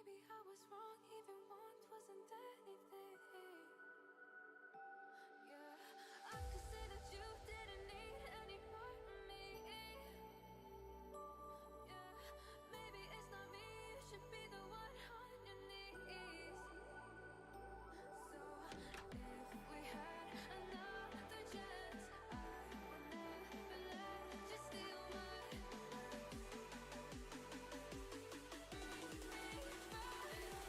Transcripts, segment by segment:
Maybe I was wrong, even want wasn't anything. Yeah, I could say that you didn't need any part of me. Yeah, maybe it's not me, you should be the one on your knees. So if we had another chance, I would never let you steal my love. Make me right.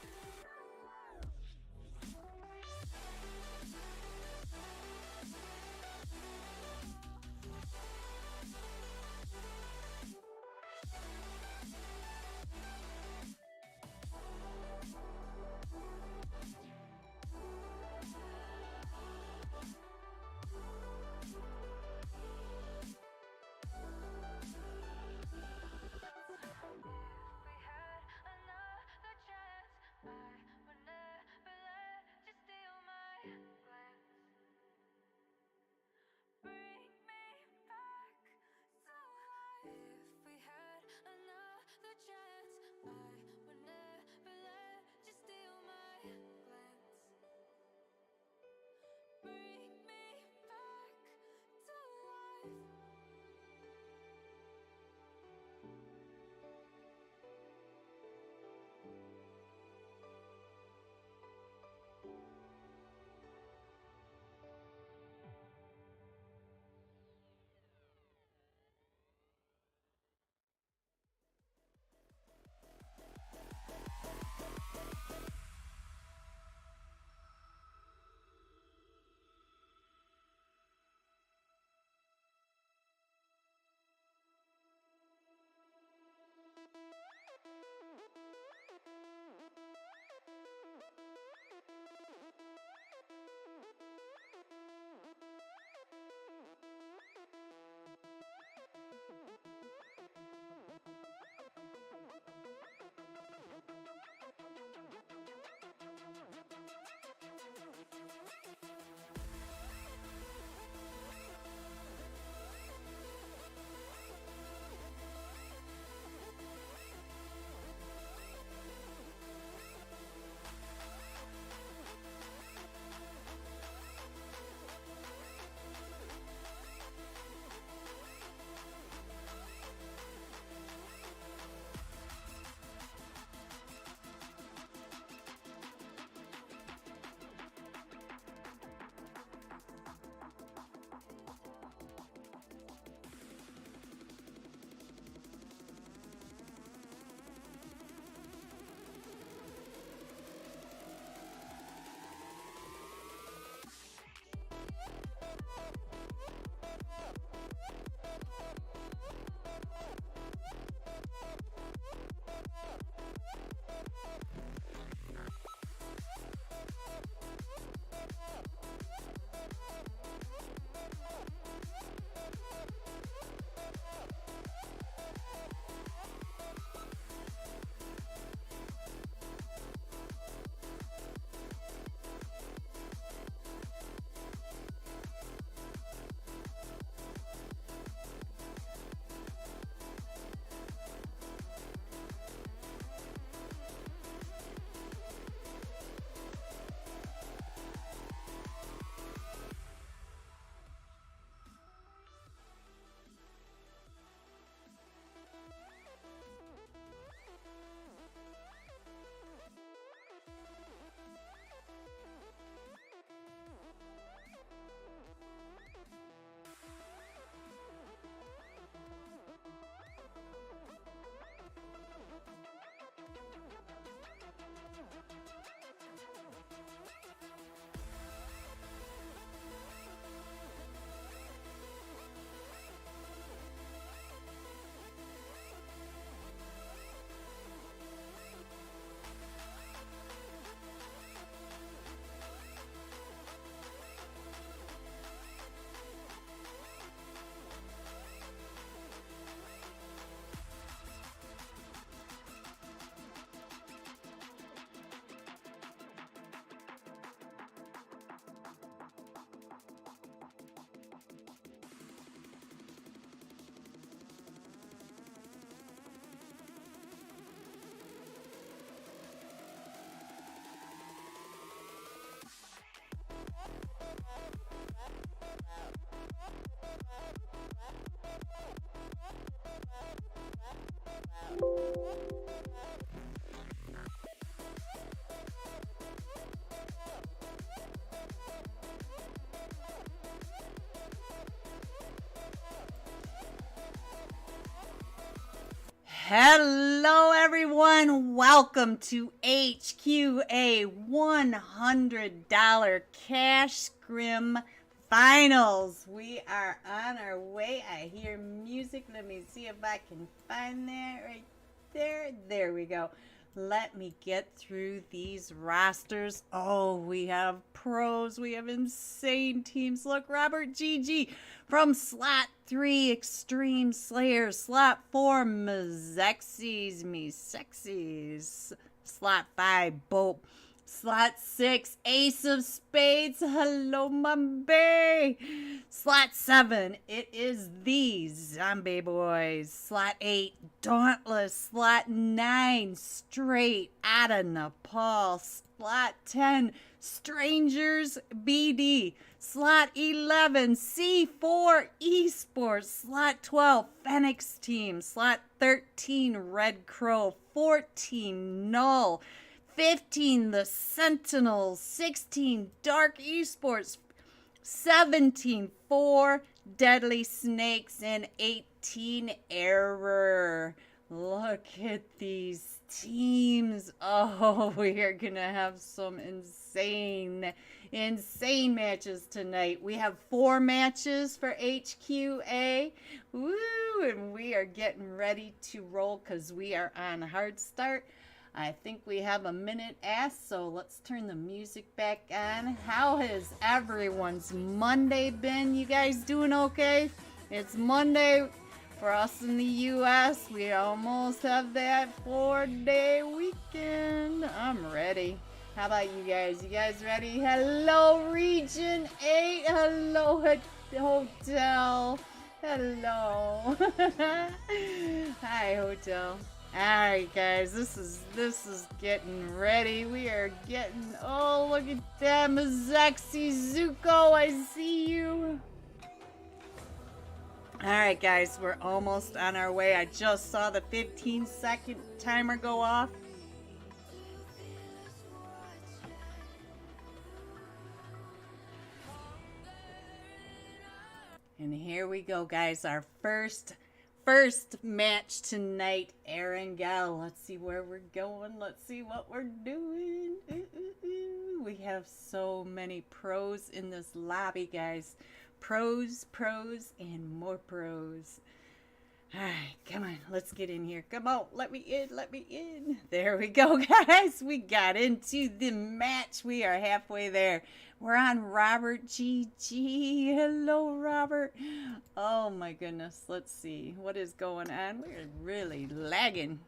Hello, everyone. Welcome to HQA $100 Cash Scrim Finals. We are on our way. I hear music. Let me see if I can find that right there. There we go. Let me get through these rosters. Oh, we have pros. We have insane teams. Look, Robert GG from slot 3, Extreme Slayer. Slot 4, Mezexes, Me Sexies. Slot 5, Bope. Slot 6, Ace of Spades. Hello, Mumbai. Slot 7, it is the Zombie Boys. Slot 8, Dauntless. Slot 9, Straight Outta Nepal. Slot 10, Strangers BD. Slot 11, C4 Esports. Slot 12, Phoenix Team. Slot 13, Red Crow. 14, Null. 15, The Sentinels. 16, Dark Esports. 17, 4 Deadly Snakes. And 18, Error. Look at these teams. Oh, we are going to have some insane matches tonight. We have 4 matches for HQA. Woo! And we are getting ready to roll because we are on hard start. I think we have a minute asked, so let's turn the music back on. How has everyone's Monday been? You guys doing okay? It's Monday for us in the U.S. We almost have that 4-day weekend. I'm ready. How about you guys? You guys ready? Hello, Region 8. Hello, Hotel. Hello. Hi, Hotel. Alright guys, this is getting ready. We are getting, oh look at that, Mazexi Zuko, I see you. Alright guys, we're almost on our way. I just saw the 15-second timer go off. And here we go guys, our first match tonight, Erangel. Let's see where we're going. Let's see what we're doing. We have so many pros in this lobby, guys. Pros, and more pros. All right, come on. Let's get in here. Come on. Let me in. There we go, guys. We got into the match. We are halfway there. We're on Robert GG. Hello, Robert. Oh, my goodness. Let's see. What is going on? We're really lagging.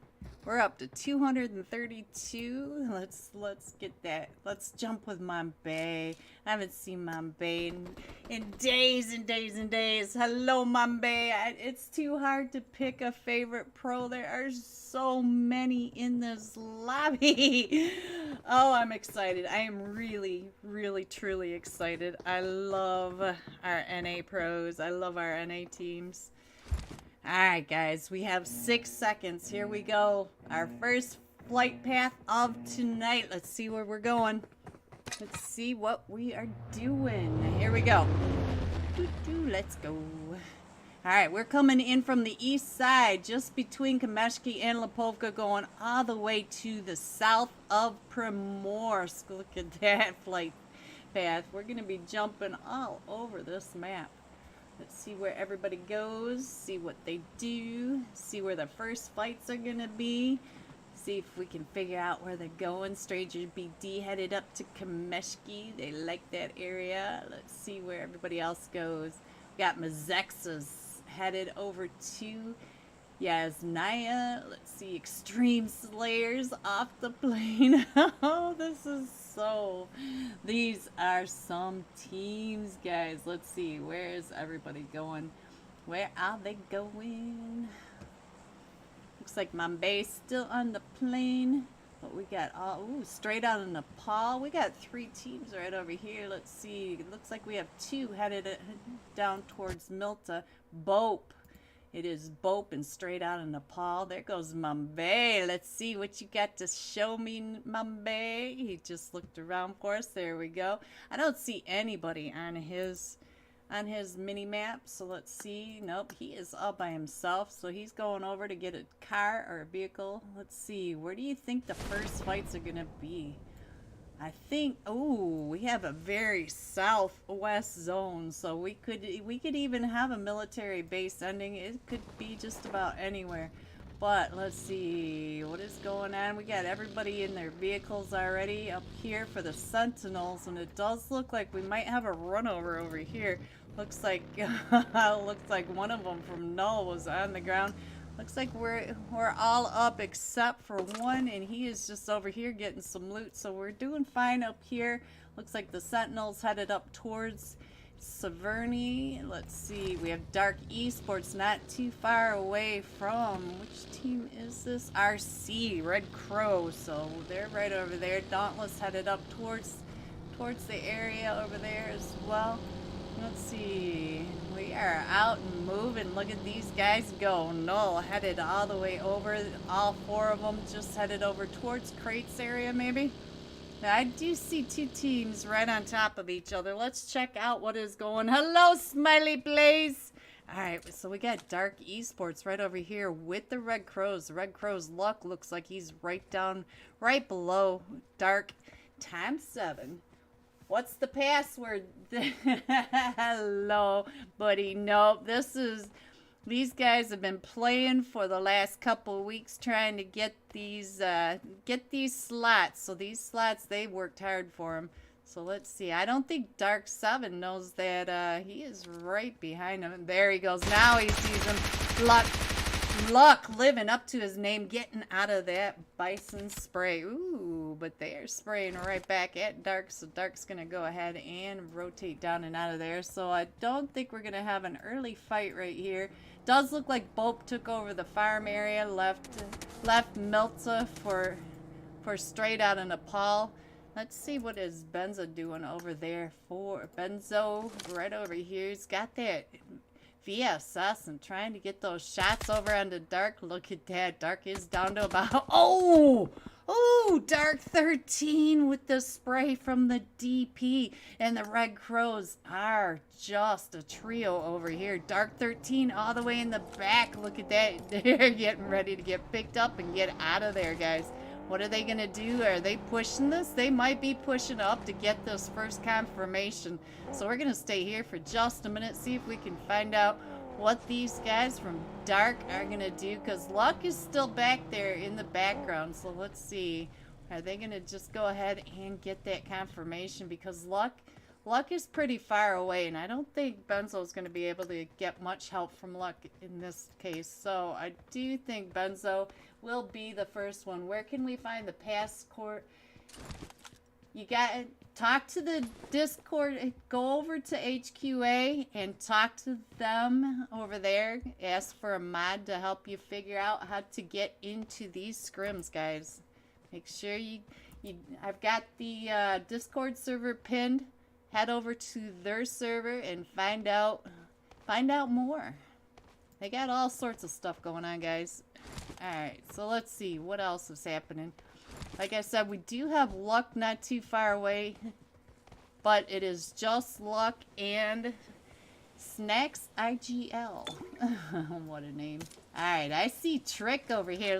We're up to 232. Let's get that. Let's jump with Mumbai. I haven't seen Mumbai in days and days and days. Hello, Mumbai. It's too hard to pick a favorite pro. There are so many in this lobby. Oh, I'm excited. I am really, truly excited. I love our NA pros. I love our NA teams. Alright guys, we have 6 seconds. Here we go. Our first flight path of tonight. Let's see where we're going. Let's see what we are doing. Here we go. Let's go. Alright, we're coming in from the east side, just between Kameshki and Lipovka, going all the way to the south of Primorsk. Look at that flight path. We're going to be jumping all over this map. Let's see where everybody goes, see what they do, see where the first fights are going to be, see if we can figure out where they're going. Stranger BD headed up to Kameshki. They like that area. Let's see where everybody else goes. We got Mazexas headed over to Yasnaya. Let's see, Extreme Slayers off the plane. Oh, these are some teams, guys. Let's see, where is everybody going? Where are they going? Looks like Mumbai's still on the plane. But we got straight out of Nepal. We got 3 teams right over here. Let's see. It looks like we have 2 headed down towards Milta. Bope. It is Bope and straight out of Nepal. There goes Mumbai. Let's see what you got to show me, Mumbai. He just looked around for us. There we go. I don't see anybody on his on his mini map. So let's see. Nope, he is all by himself. So he's going over to get a car or a vehicle. Let's see. Where do you think the first fights are going to be? I think, oh, we have a very southwest zone, so we could even have a military base ending. It could be just about anywhere. But let's see what is going on. We got everybody in their vehicles already up here for the Sentinels, and it does look like we might have a run over here. Looks like looks like one of them from Null was on the ground. Looks like we're all up except for one, and he is just over here getting some loot. So we're doing fine up here. Looks like the Sentinels headed up towards Severny. Let's see. We have Dark Esports not too far away from, which team is this? RC, Red Crow. So they're right over there. Dauntless headed up towards the area over there as well. Let's see. We are out and moving. Look at these guys go. Null headed all the way over. All four of them just headed over towards Crates area, maybe. Now, I do see two teams right on top of each other. Let's check out what is going. Hello, Smiley Blaze. All right, so we got Dark Esports right over here with the Red Crows. The Red Crows' luck looks like he's right below Dark ×7. What's the password? Hello, buddy. Nope. These guys have been playing for the last couple of weeks trying to get these slots. So these slots, they worked hard for them. So let's see. I don't think Dark 7 knows that he is right behind him. There he goes. Now he sees him. Luck living up to his name, getting out of that bison spray. Ooh, but they are spraying right back at Dark, so Dark's going to go ahead and rotate down and out of there. So I don't think we're going to have an early fight right here. Does look like Bope took over the farm area, left Milta for straight out of Nepal. Let's see what is Benzo doing over there for Benzo right over here. He's got that VSS and trying to get those shots over onto Dark. Look at that. Dark is down to about... Oh! Dark 13 with the spray from the DP. And the Red Crows are just a trio over here. Dark 13 all the way in the back. Look at that. They're getting ready to get picked up and get out of there, guys. What are they going to do? Are they pushing this? They might be pushing up to get this first confirmation. So we're going to stay here for just a minute, see if we can find out what these guys from Dark are going to do. Because Luck is still back there in the background. So let's see. Are they going to just go ahead and get that confirmation? Because Luck is pretty far away. And I don't think Benzo is going to be able to get much help from Luck in this case. So I do think Benzo will be the first one. Where can we find the passport? You got to talk to the Discord. Go over to HQA and talk to them over there. Ask for a mod to help you figure out how to get into these scrims, guys. Make sure I've got the Discord server pinned. Head over to their server and find out more. They got all sorts of stuff going on, guys. Alright, so let's see what else is happening. Like I said, we do have Luck not too far away, but it is just Luck and Snacks IGL. What a name. Alright, I see Trick over here.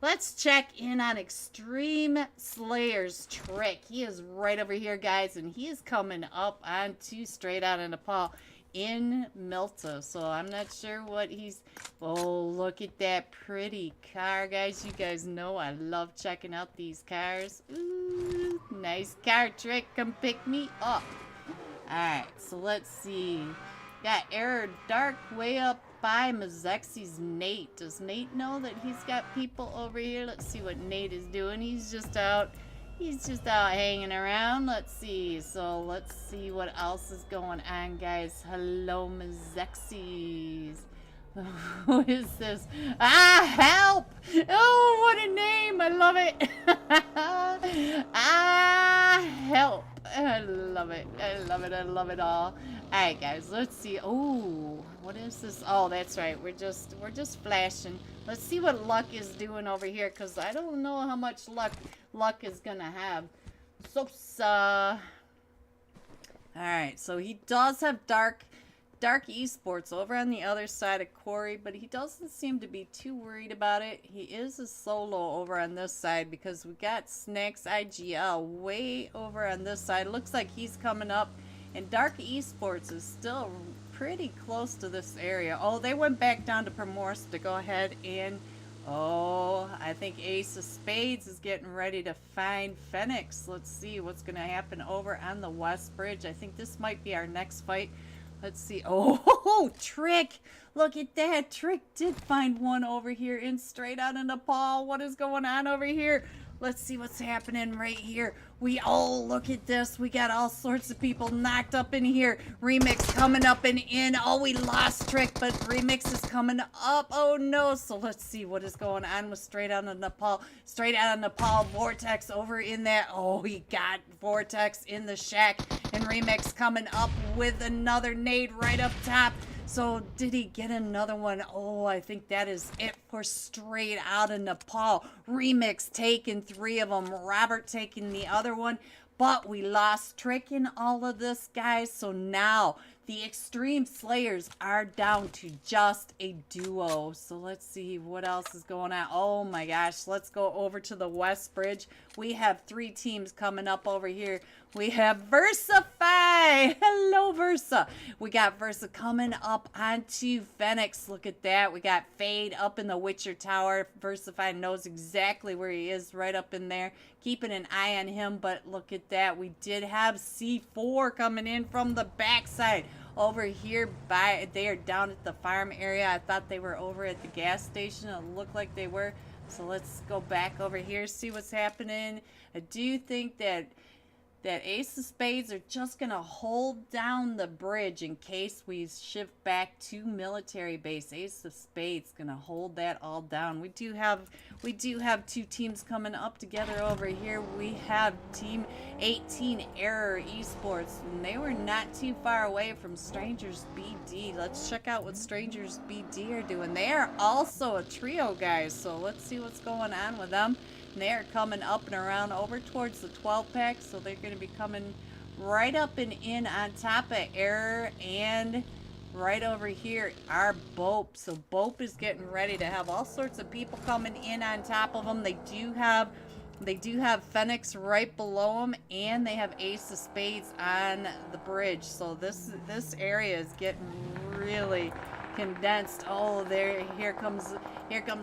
Let's check in on Extreme Slayer's Trick. He is right over here, guys, and he is coming up onto straight out of Nepal in Milta. So I'm not sure what he's... Oh, look at that pretty car, guys. You guys know I love checking out these cars. Ooh, nice car, Trick. Come pick me up. Alright, so let's see. Got Error Dark way up by Mazexi's Nate. Does Nate know that he's got people over here? Let's see what Nate is doing. He's just out hanging around. Let's see. So let's see what else is going on, guys. Hello, Mazexis. Who is this? Ah, help! Oh, what a name! I love it. Ah, help! I love it. I love it. I love it all. Alright, guys, let's see. Oh, what is this? Oh, that's right. We're just flashing. Let's see what Luck is doing over here, because I don't know how much luck is gonna have. So, All right, so he does have Dark Esports over on the other side of Corey, but he doesn't seem to be too worried about it. He is a solo over on this side because we got Snacks IGL way over on this side. Looks like he's coming up, and Dark Esports is still pretty close to this area. Oh, they went back down to Primorse to go ahead and... Oh, I think Ace of Spades is getting ready to find Phoenix. Let's see what's going to happen over on the West Bridge. I think this might be our next fight. Let's see. Oh, Trick. Look at that. Trick did find one over here in straight out of Nepal. What is going on over here? Let's see what's happening right here. Look at this. We got all sorts of people knocked up in here. Remix coming up and in. Oh, we lost Trick, but Remix is coming up. Oh, no. So let's see what is going on with straight out of Nepal. Straight out of Nepal. Vortex over in that. Oh, he got Vortex in the shack. And Remix coming up with another nade right up top. So did he get another one? Oh, I think that is it for straight out of Nepal. Remix taking 3 of them. Robert taking the other one. But we lost Trick in all of this, guys. So now the Extreme Slayers are down to just a duo. So let's see what else is going on. Oh my gosh. Let's go over to the West Bridge. We have 3 teams coming up over here. We have Versafy. Hello, Versa. We got Versa coming up onto Phoenix. Look at that. We got Fade up in the Witcher Tower. Versafy knows exactly where he is, right up in there. Keeping an eye on him, but look at that. We did have C4 coming in from the backside. Over here, they are down at the farm area. I thought they were over at the gas station. It looked like they were. So let's go back over here, see what's happening. I do think that Ace of Spades are just going to hold down the bridge in case we shift back to military base. Ace of Spades going to hold that all down. We do have 2 teams coming up together over here. We have Team 18 Error Esports, and they were not too far away from Strangers BD. Let's check out what Strangers BD are doing. They are also a trio, guys, so let's see what's going on with them. They're coming up and around over towards the 12 pack, so they're going to be coming right up and in on top of Error, and right over here our Bope. So Bope is getting ready to have all sorts of people coming in on top of them. They do have Phoenix right below them, and they have Ace of Spades on the bridge. So this area is getting really condensed. Oh, here comes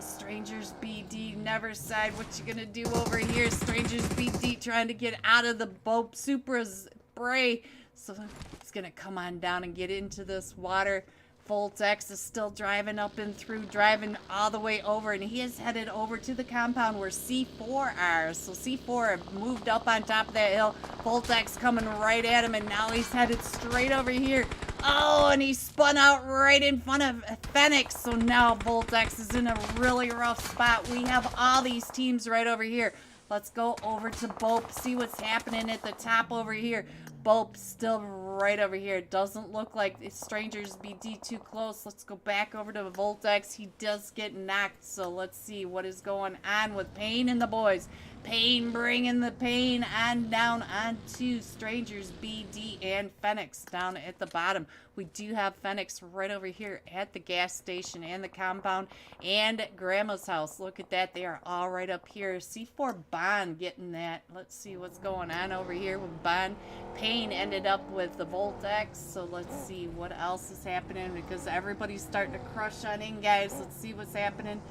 Strangers BD. Never side. What you gonna do over here? Strangers BD trying to get out of the Bope Supra spray. So he's gonna come on down and get into this water. Voltex is still driving up and through, driving all the way over, and he is headed over to the compound where C4 are. So C4 have moved up on top of that hill. Voltex coming right at him, and now he's headed straight over here. Oh, and he spun out right in front of Phoenix. So now Voltex is in a really rough spot. We have all these teams right over here. Let's go over to Bope, see what's happening at the top over here. Bope still right over here. It doesn't look like Strangers BD too close. Let's go back over to Voltex. He does get knocked, so let's see what is going on with Pain and the boys. Pain bringing the pain on down onto Strangers BD and Phoenix down at the bottom. We do have Phoenix right over here at the gas station and the compound and Grandma's house. Look at that. They are all right up here. C4 Bond getting that. Let's see what's going on over here with Bond. Pain ended up with the Voltex, so let's see what else is happening because everybody's starting to crush on in, guys. Let's see what's happening.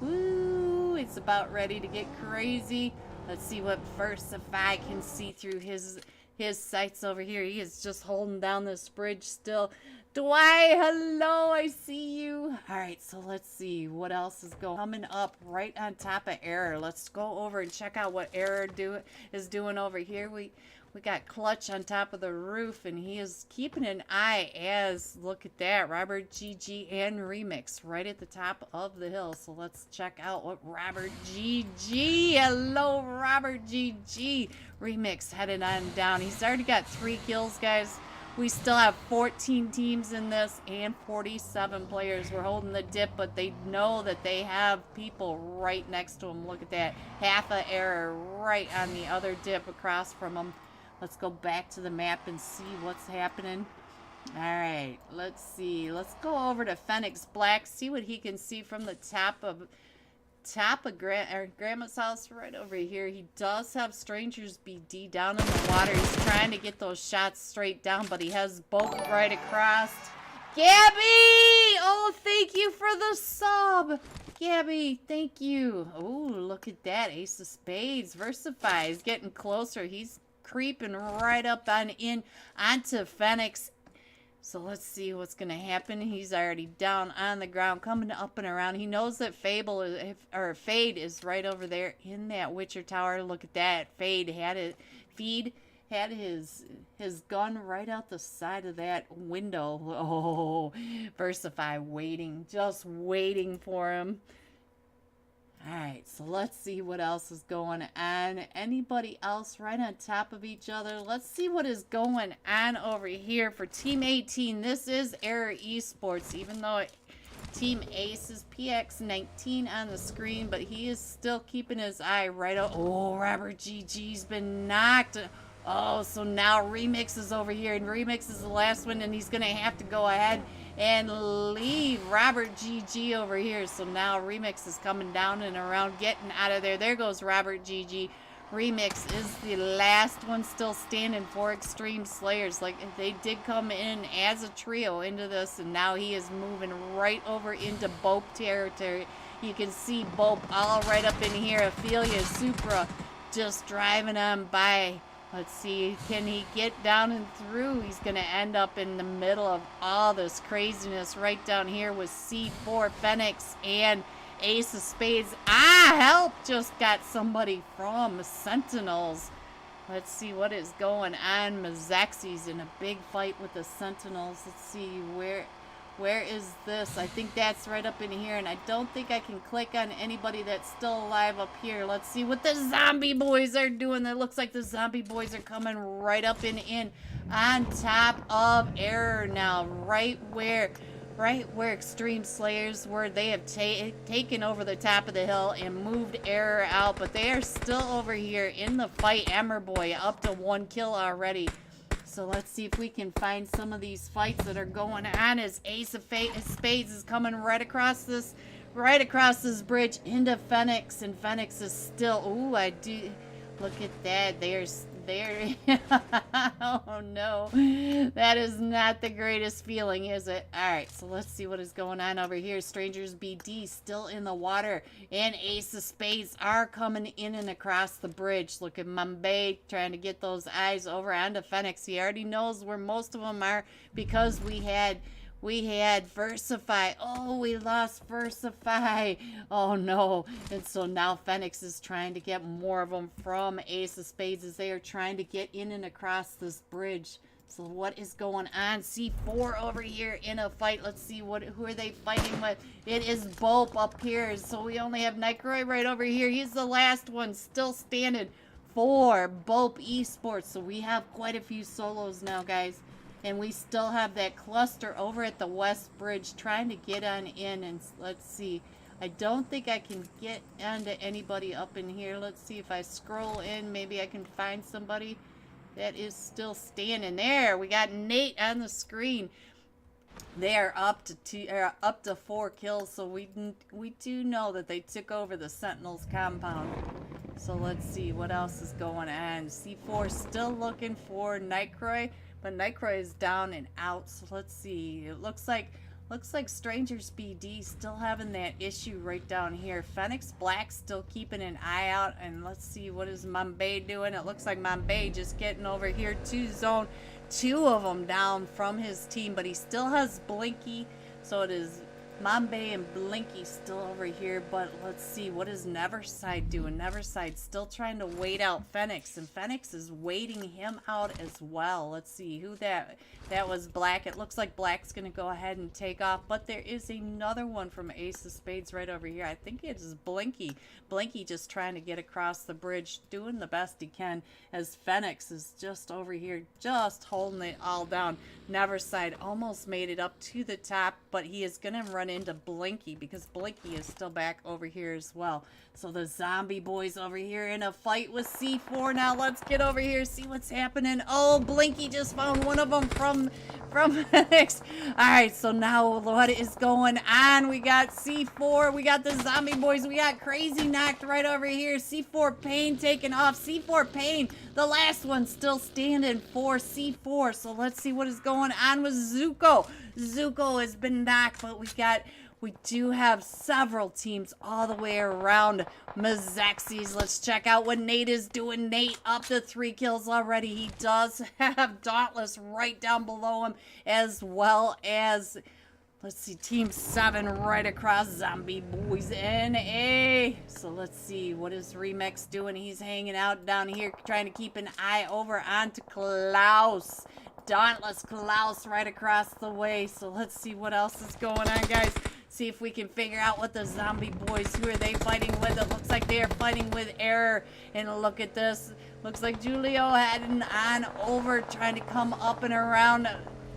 Woo, it's about ready to get crazy. Let's see what Versafy can see through his sights over here. He is just holding down this bridge still. Dwight, hello, I see you. All right, so let's see what else is coming up right on top of Error. Let's go over and check out what Error is doing over here. We got Clutch on top of the roof, and he is keeping an eye as, look at that, Robert GG and Remix right at the top of the hill. So let's check out what Robert GG, hello Robert GG. Remix headed on down. He's already got 3 kills, guys. We still have 14 teams in this and 47 players. We're holding the dip, but they know that they have people right next to them. Look at that. Half a Error right on the other dip across from them. Let's go back to the map and see what's happening. All right, let's see. Let's go over to Phoenix Black, see what he can see from the top of Grandma's house right over here. He does have Strangers BD down in the water. He's trying to get those shots straight down, but he has both right across. Gabby! Oh, thank you for the sub. Gabby, thank you. Oh, look at that. Ace of Spades. Versify is getting closer. He's creeping right up on in onto Phoenix. So let's see what's going to happen. He's already down on the ground, coming up and around. He knows that Fade is right over there in that Witcher Tower. Look at that. Fade had it. Feed had his gun right out the side of that window. Oh, Versify waiting, just waiting for him. All right, so let's see what else is going on. Anybody else right on top of each other? Let's see what is going on over here for Team 18. This is Error Esports, even though Team Ace is PX19 on the screen, but he is still keeping his eye right out. Oh, Robert GG's been knocked. Oh, so now Remix is over here, and Remix is the last one, and he's going to have to go ahead and leave Robert GG over here. So now Remix is coming down and around, getting out of there. There goes Robert GG. Remix is the last one still standing for Extreme Slayers. Like, they did come in as a trio into this, and now he is moving right over into Bope territory. You can see Bope all right up in here. Ophelia, Supra, just driving on by. Let's see, can he get down and through? He's going to end up in the middle of all this craziness right down here with C4, Phoenix, and Ace of Spades. Ah, help! Just got somebody from Sentinels. Let's see what is going on. Mazaxi's in a big fight with the Sentinels. Let's see, where is this? I think that's right up in here, and I don't think I can click on anybody that's still alive up here. Let's see what the zombie boys are doing. It looks like the zombie boys are coming right up and in on top of Error now, right where Extreme Slayers were. They have taken over the top of the hill and moved Error out, but they are still over here in the fight. Emmer Boy up to 1 kill already. So let's see if we can find some of these fights that are going on as Ace of Spades is coming right across this bridge into Phoenix, and Phoenix is still. Ooh, I do. Look at that. There's there. Oh no, that is not the greatest feeling, is it? All right, so let's see what is going on over here. Strangers BD still in the water, and Ace of Spades are coming in and across the bridge. Look at Mumbai trying to get those eyes over onto Phoenix. He already knows where most of them are because we had Versify. Oh, we lost Versify. Oh, no. And so now Phoenix is trying to get more of them from Ace of Spades as they are trying to get in and across this bridge. So what is going on? C4 over here in a fight. Let's see who are they fighting with. It is Bope up here. So we only have Nightcroy right over here. He's the last one still standing for Bope Esports. So we have quite a few solos now, guys. And we still have that cluster over at the West Bridge trying to get on in. And let's see. I don't think I can get onto anybody up in here. Let's see if I scroll in. Maybe I can find somebody that is still standing there. We got Nate on the screen. They are up to 4 kills. So we do know that they took over the Sentinels compound. So let's see what else is going on. C4 still looking for Nightcroy. But Nightcroy is down and out, so let's see. It looks like Strangers BD still having that issue right down here. Phoenix Black still keeping an eye out, and let's see what is Mumbai doing. It looks like Mumbai just getting over here to zone 2 of them down from his team, but he still has Blinky, so it is Mumbai and Blinky still over here. But let's see, what is Neverside doing? Neverside still trying to wait out Phoenix, and Phoenix is waiting him out as well. Let's see who that was. Black. It looks like Black's gonna go ahead and take off, but there is another one from Ace of Spades right over here. I think it is Blinky. Blinky just trying to get across the bridge, doing the best he can, as Phoenix is just over here just holding it all down. Neverside almost made it up to the top, but he is gonna run into Blinky because Blinky is still back over here as well. So the zombie boys over here in a fight with C4. Now let's get over here, see what's happening. Oh, Blinky just found one of them from Phoenix. Alright, so now what is going on? We got C4, we got the zombie boys, we got Crazy knocked right over here. C4 Pain taken off. C4 Pain, the last one, still standing for C4. So let's see what is going on with Zuko. Zuko has been knocked, but we do have several teams all the way around Mazexes. Let's check out what Nate is doing. Nate up to 3 kills already. He does have Dauntless right down below him, as well as, let's see, Team 7 right across. Zombie Boys NA. So let's see, what is Remix doing? He's hanging out down here, trying to keep an eye over onto Klaus. Dauntless Klaus right across the way. So let's see what else is going on, guys. See if we can figure out what the zombie boys, who are they fighting with? It looks like they are fighting with Error. And look at this. Looks like Julio heading on over, trying to come up and around.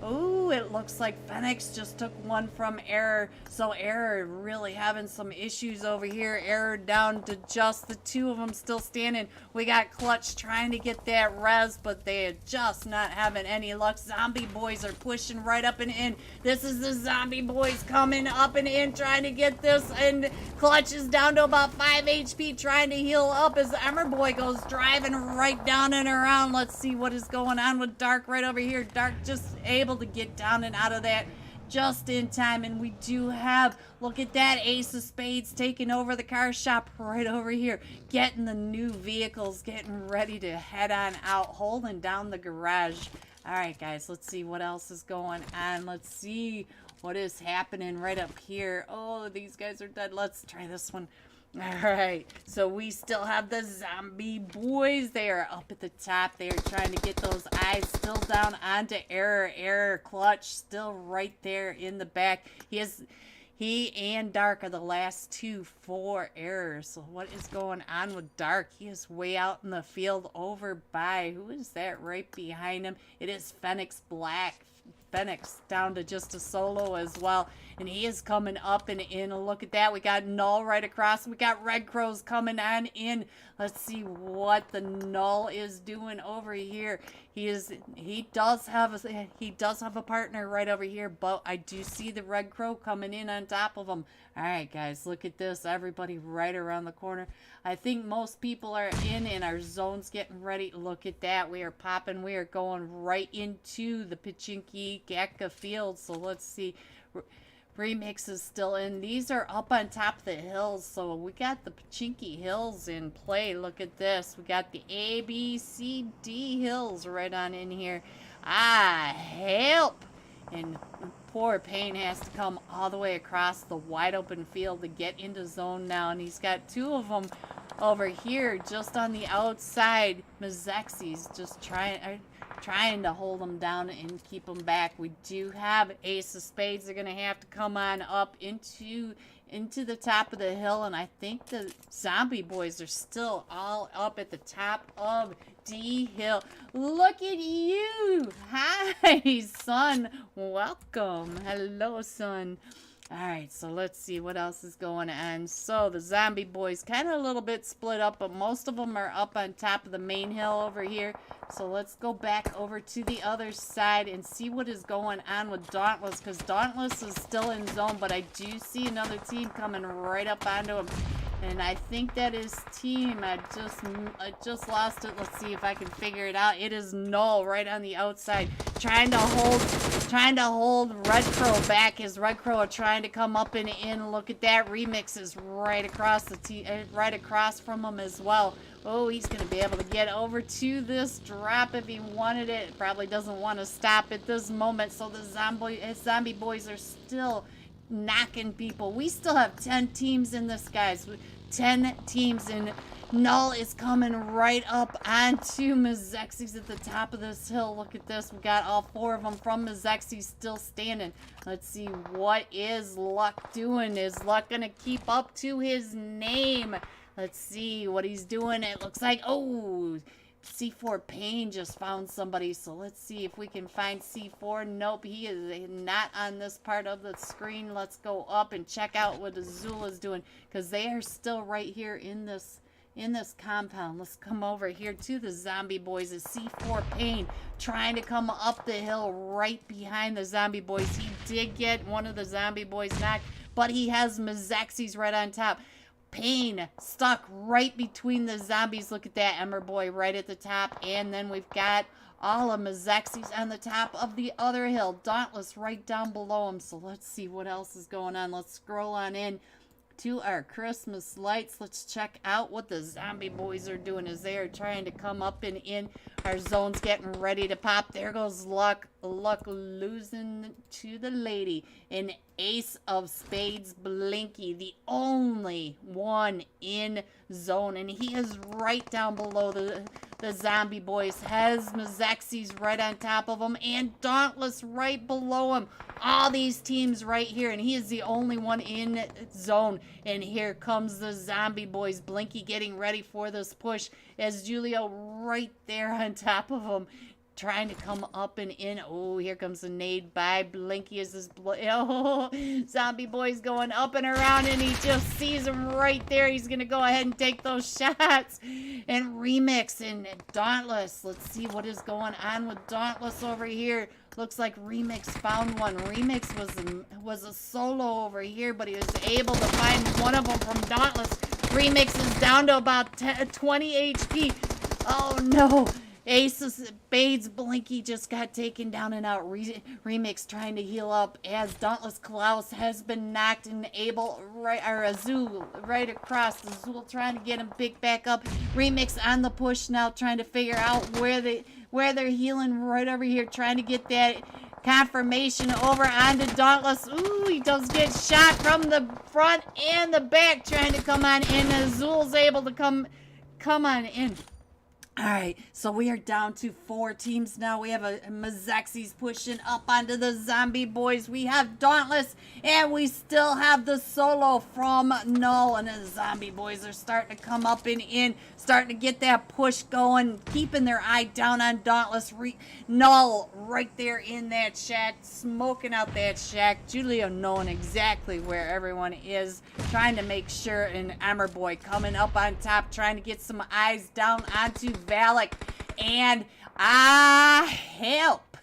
Ooh, it looks like Phoenix just took one from Error. So Error really having some issues over here. Error down to just the 2 of them still standing. We got Clutch trying to get that res, but they are just not having any luck. Zombie boys are pushing right up and in. This is the zombie boys coming up and in, trying to get this. And Clutch is down to about 5 HP, trying to heal up as Emmer Boy goes driving right down and around. Let's see what is going on with Dark right over here. Dark just able to get down and out of that just in time. And we do have, look at that, Ace of Spades taking over the car shop right over here, getting the new vehicles, getting ready to head on out, holding down the garage. All right, guys, let's see what else is going on. Let's see what is happening right up here. Oh, these guys are dead. Let's try this one. Alright, so we still have the zombie boys. They are up at the top. They are trying to get those eyes still down onto Error. Clutch still right there in the back. He and Dark are the last 2 for Error. So what is going on with Dark? He is way out in the field over by, who is that right behind him? It is Phoenix Black. Phoenix down to just a solo as well, and he is coming up and in. Look at that, we got Null right across. We got Red Crows coming on in. Let's see what the Null is doing over here. He does have a partner right over here, but I do see the Red Crow coming in on top of him. All right, guys, look at this. Everybody right around the corner. I think most people are in, and our zone's getting ready. Look at that. We are popping. We are going right into the Pachinki Gakka field. So let's see. Remix is still in. These are up on top of the hills. So we got the Pachinki Hills in play. Look at this. We got the A, B, C, D hills right on in here. Ah, help! And poor Pain has to come all the way across the wide open field to get into zone now. And he's got 2 of them over here just on the outside. Mazexes just trying to hold them down and keep them back. We do have Ace of Spades. They're going to have to come on up into the top of the hill. And I think the zombie boys are still all up at the top of D Hill. Look at you. Hi, son. Welcome. Hello, son. Alright, so let's see what else is going on. So the zombie boys kind of a little bit split up, but most of them are up on top of the main hill over here. So let's go back over to the other side and see what is going on with Dauntless, because Dauntless is still in zone, but I do see another team coming right up onto him. And I think that is team. I just lost it. Let's see if I can figure it out. It is Null right on the outside, trying to hold Red Crow back. His Red Crow are trying to come up and in. Look at that. Remix is right across right across from him as well. Oh, he's gonna be able to get over to this drop if he wanted it. Probably doesn't want to stop at this moment. So the zombie boys are still knocking people. We still have 10 teams in this, guys. 10 teams, and Null is coming right up onto Mazexes at the top of this hill. Look at this. We got all 4 of them from Mazexes still standing. Let's see, what is Luck doing? Is Luck gonna keep up to his name? Let's see what he's doing. It looks like, oh, C4 Payne just found somebody, so let's see if we can find C4. Nope, he is not on this part of the screen. Let's go up and check out what Azul is doing, because they are still right here in this compound. Let's come over here to the zombie boys. Is C4 Payne trying to come up the hill right behind the zombie boys. He did get one of the zombie boys knocked, but he has Mazaxis right on top. Payne stuck right between the zombies. Look at that, Ember Boy right at the top. And then we've got all of Mazaxis on the top of the other hill. Dauntless right down below him. So let's see what else is going on. Let's scroll on in to our Christmas lights. Let's check out what the zombie boys are doing as they are trying to come up and in. Our zone's getting ready to pop. There goes Luck. Luck losing to the lady. An ace of spades, Blinky, the only one in zone. And he is right down below the zombie boys. Has Mazaxis right on top of him. And Dauntless right below him. All these teams right here. And he is the only one in zone. And here comes the zombie boys. Blinky getting ready for this push. As Julio right there on top of him, trying to come up and in. Oh, here comes the nade by Blinky as this zombie boy's going up and around, and he just sees him right there. He's gonna go ahead and take those shots. And Remix and Dauntless. Let's see what is going on with Dauntless over here. Looks like Remix found one. Remix was a solo over here, but he was able to find one of them from Dauntless. Remix is down to about 20 HP. Oh no. Ace of Spades, Blinky just got taken down and out. Remix trying to heal up as Dauntless Klaus has been knocked and able, Azul right across. Azul trying to get him picked back up. Remix on the push now, trying to figure out where they're healing right over here, trying to get that confirmation over onto Dauntless. Ooh, he does get shot from the front and the back, trying to come on in. Azul's able to come on in. All right, so we are down to 4 teams now. We have a Mazaxis pushing up onto the zombie boys. We have Dauntless, and we still have the solo from Null. And the zombie boys are starting to come up and in, starting to get that push going, keeping their eye down on Dauntless. Null right there in that shack, smoking out that shack. Julio knowing exactly where everyone is, trying to make sure. And Ember Boy coming up on top, trying to get some eyes down onto Valak. And help.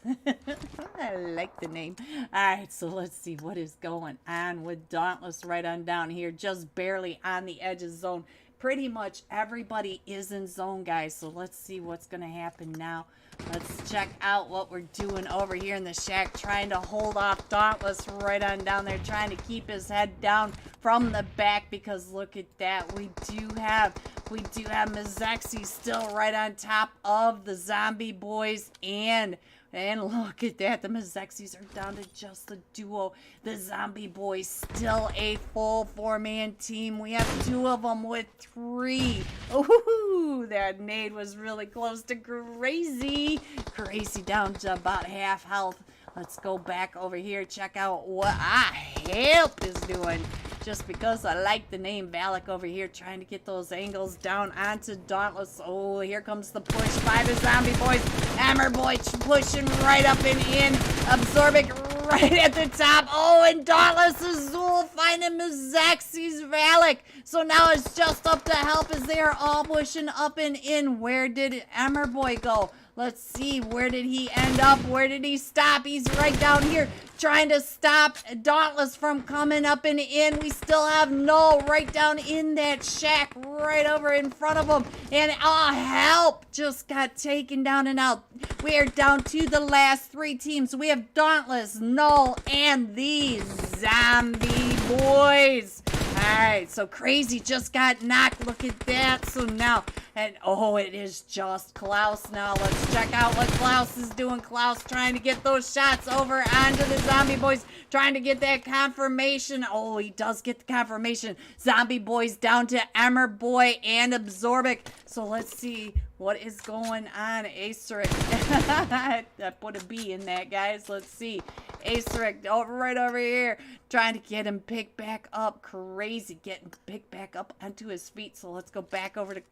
I like the name. All right, so let's see what is going on with Dauntless right on down here, just barely on the edge of zone. Pretty much everybody is in zone, guys, so let's see what's going to happen now. Let's check out what we're doing over here in the shack, trying to hold off Dauntless right on down there, trying to keep his head down from the back, because look at that. We do have Mazaxi still right on top of the zombie boys, and look at that. The Mazaxis are down to just the duo. The zombie boys still a full 4-man team. We have 2 of them with 3. Ooh, that nade was really close to Crazy. Crazy down to about half health. Let's go back over here, check out what Help is doing. Just because I like the name Valak over here, trying to get those angles down onto Dauntless. Oh, here comes the push by the zombie boys. Ember Boy pushing right up and in. Absorbic right at the top. Oh, and Dauntless Azul finding Mazaxis Valak. So now it's just up to help as they are all pushing up and in. Where did Ember Boy go? Let's see, where did he end up? Where did he stop? He's right down here trying to stop Dauntless from coming up and in. We still have Null right down in that shack right over in front of him. And help just got taken down and out. We are down to the last 3 teams. We have Dauntless, Null, and the zombie boys. Alright, so Crazy just got knocked. Look at that. So now, and it is just Klaus now. Let's check out what Klaus is doing. Klaus trying to get those shots over onto the zombie boys. Trying to get that confirmation. Oh, he does get the confirmation. Zombie boys down to Ember Boy and Absorbic. So let's see what is going on. Aceric. I put a B in that, guys. Let's see. Aceric right over here. Trying to get him picked back up. Crazy getting picked back up onto his feet. So let's go back over to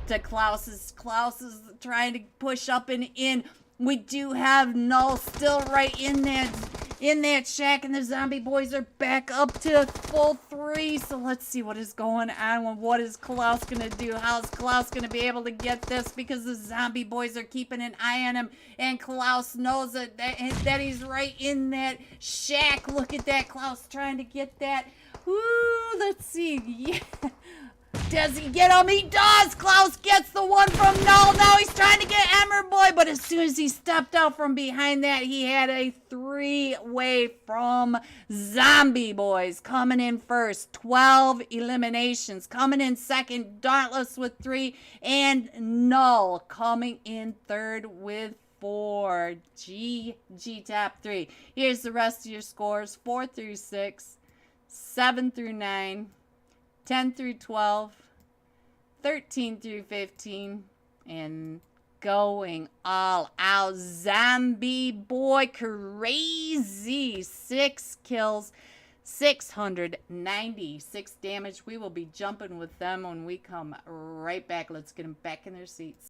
to Klaus. Klaus is trying to push up and in. We do have Null still right in that shack, and the zombie boys are back up to full 3. So let's see what is going on. What is Klaus gonna do? How's Klaus gonna be able to get this? Because the zombie boys are keeping an eye on him, and Klaus knows that he's right in that shack. Look at that, Klaus trying to get that. Ooh, let's see. Yeah. Does he get him? He does! Klaus gets the one from Null. Now he's trying to get Emmer Boy, but as soon as he stepped out from behind that, he had a 3-way from Zombie Boys. Coming in first, 12 eliminations. Coming in second, Dauntless with 3, and Null coming in third with 4. GG top 3. Here's the rest of your scores: 4 through 6, 7 through 9, 10 through 12, 13 through 15, and going all out. Zombie Boy crazy. 6 kills, 696 damage. We will be jumping with them when we come right back. Let's get them back in their seats.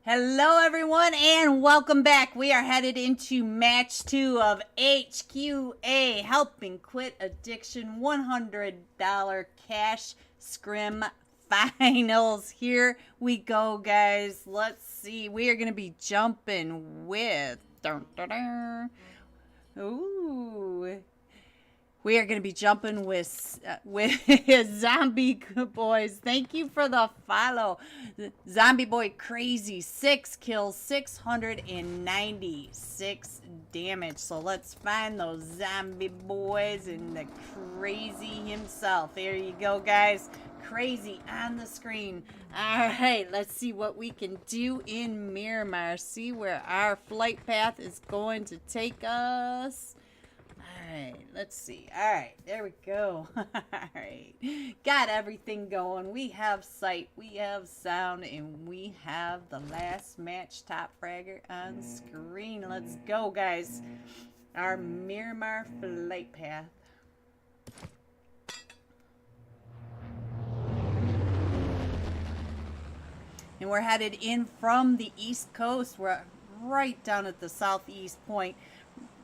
Hello, everyone, and welcome back. We are headed into match 2 of HQA, Helping Quit Addiction $100 Cash Scrim Finals. Here we go, guys. Let's see. We are going to be jumping with... Ooh... We are going to be jumping with Zombie Boys. Thank you for the follow. Zombie Boy Crazy. 6 kills, 696 damage. So let's find those Zombie Boys and the Crazy himself. There you go, guys. Crazy on the screen. All right, let's see what we can do in Miramar. See where our flight path is going to take us. Alright, let's see. Alright, there we go. Alright, got everything going. We have sight, we have sound, and we have the last match top fragger on screen. Let's go, guys. Our Miramar flight path. And we're headed in from the East Coast. We're right down at the southeast point,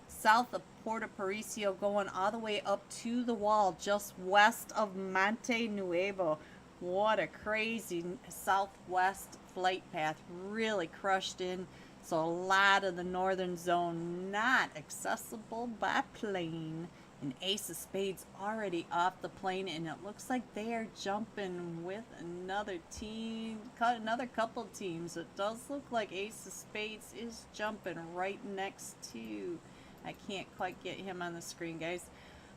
south of Puerto Paraiso, going all the way up to the wall just west of Monte Nuevo. What a crazy southwest flight path. Really crushed in. So a lot of the northern zone not accessible by plane. And Ace of Spades already off the plane, and it looks like they are jumping with another team, another couple teams. It does look like Ace of Spades is jumping right next to... I can't quite get him on the screen, guys.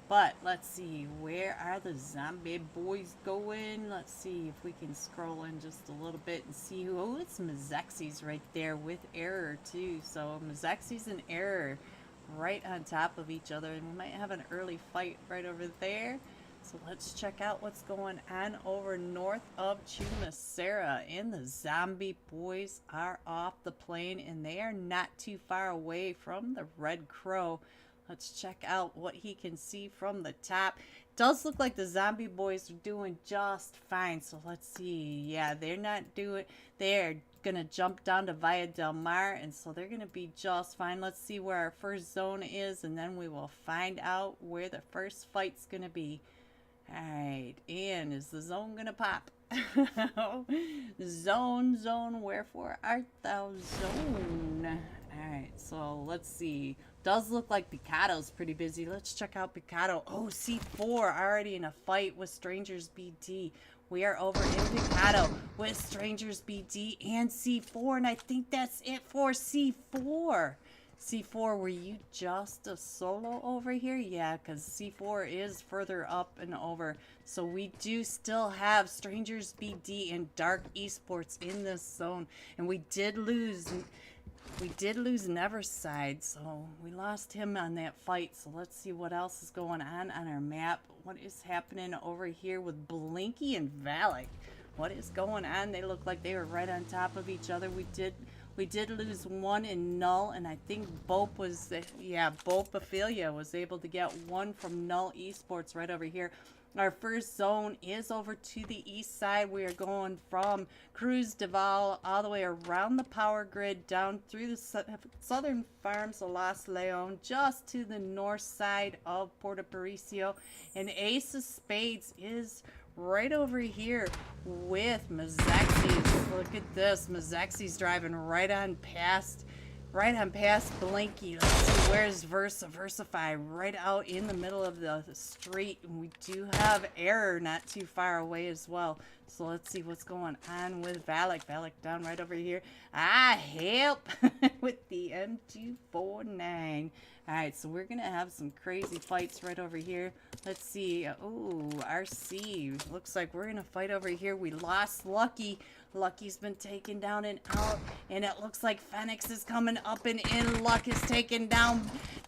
But let's see. Where are the Zombie Boys going? Let's see if we can scroll in just a little bit and see who... Oh, it's Mazexi's right there with Error, too. So Mazexi's and Error right on top of each other. And we might have an early fight right over there. So let's check out what's going on over north of Chumacera. And the Zombie Boys are off the plane, and they are not too far away from the Red Crow. Let's check out what he can see from the top. Does look like the Zombie Boys are doing just fine. So let's see. Yeah, they're not doing... They're going to jump down to Villa del Mar, and so they're going to be just fine. Let's see where our first zone is, and then we will find out where the first fight's going to be. Alright, and is the zone gonna pop? Zone, wherefore art thou zone? Alright, so let's see. Does look like Picado's pretty busy. Let's check out Picado. Oh, C4 already in a fight with Strangers BD. We are over in Picado with Strangers BD and C4, and I think that's it for C4. C4, were you just a solo over here? Yeah, because C4 is further up and over. So we do still have Strangers BD and Dark Esports in this zone. And we did lose Neverside, so we lost him on that fight. So let's see what else is going on our map. What is happening over here with Blinky and Valak? What is going on? They look like they were right on top of each other. We did lose one in Null, and I think Bope was, yeah, Bope Ophelia was able to get one from Null Esports right over here. Our first zone is over to the east side. We are going from Cruz de Val all the way around the power grid down through the southern farms of Los Leon, just to the north side of Puerto Paraiso. And Ace of Spades is right over here with Mazexi's. Look at this. Mazexi's driving right on past Blinky. Let's see, where's Versify? Right out in the middle of the street. And we do have Error not too far away as well. So let's see what's going on with Valak. Valak down right over here. Help with the M249. Alright, so we're going to have some crazy fights right over here. Let's see. Oh, RC. Looks like we're going to fight over here. We lost Lucky. Lucky's been taken down and out. And it looks like Phoenix is coming up and in. Luck is taken down.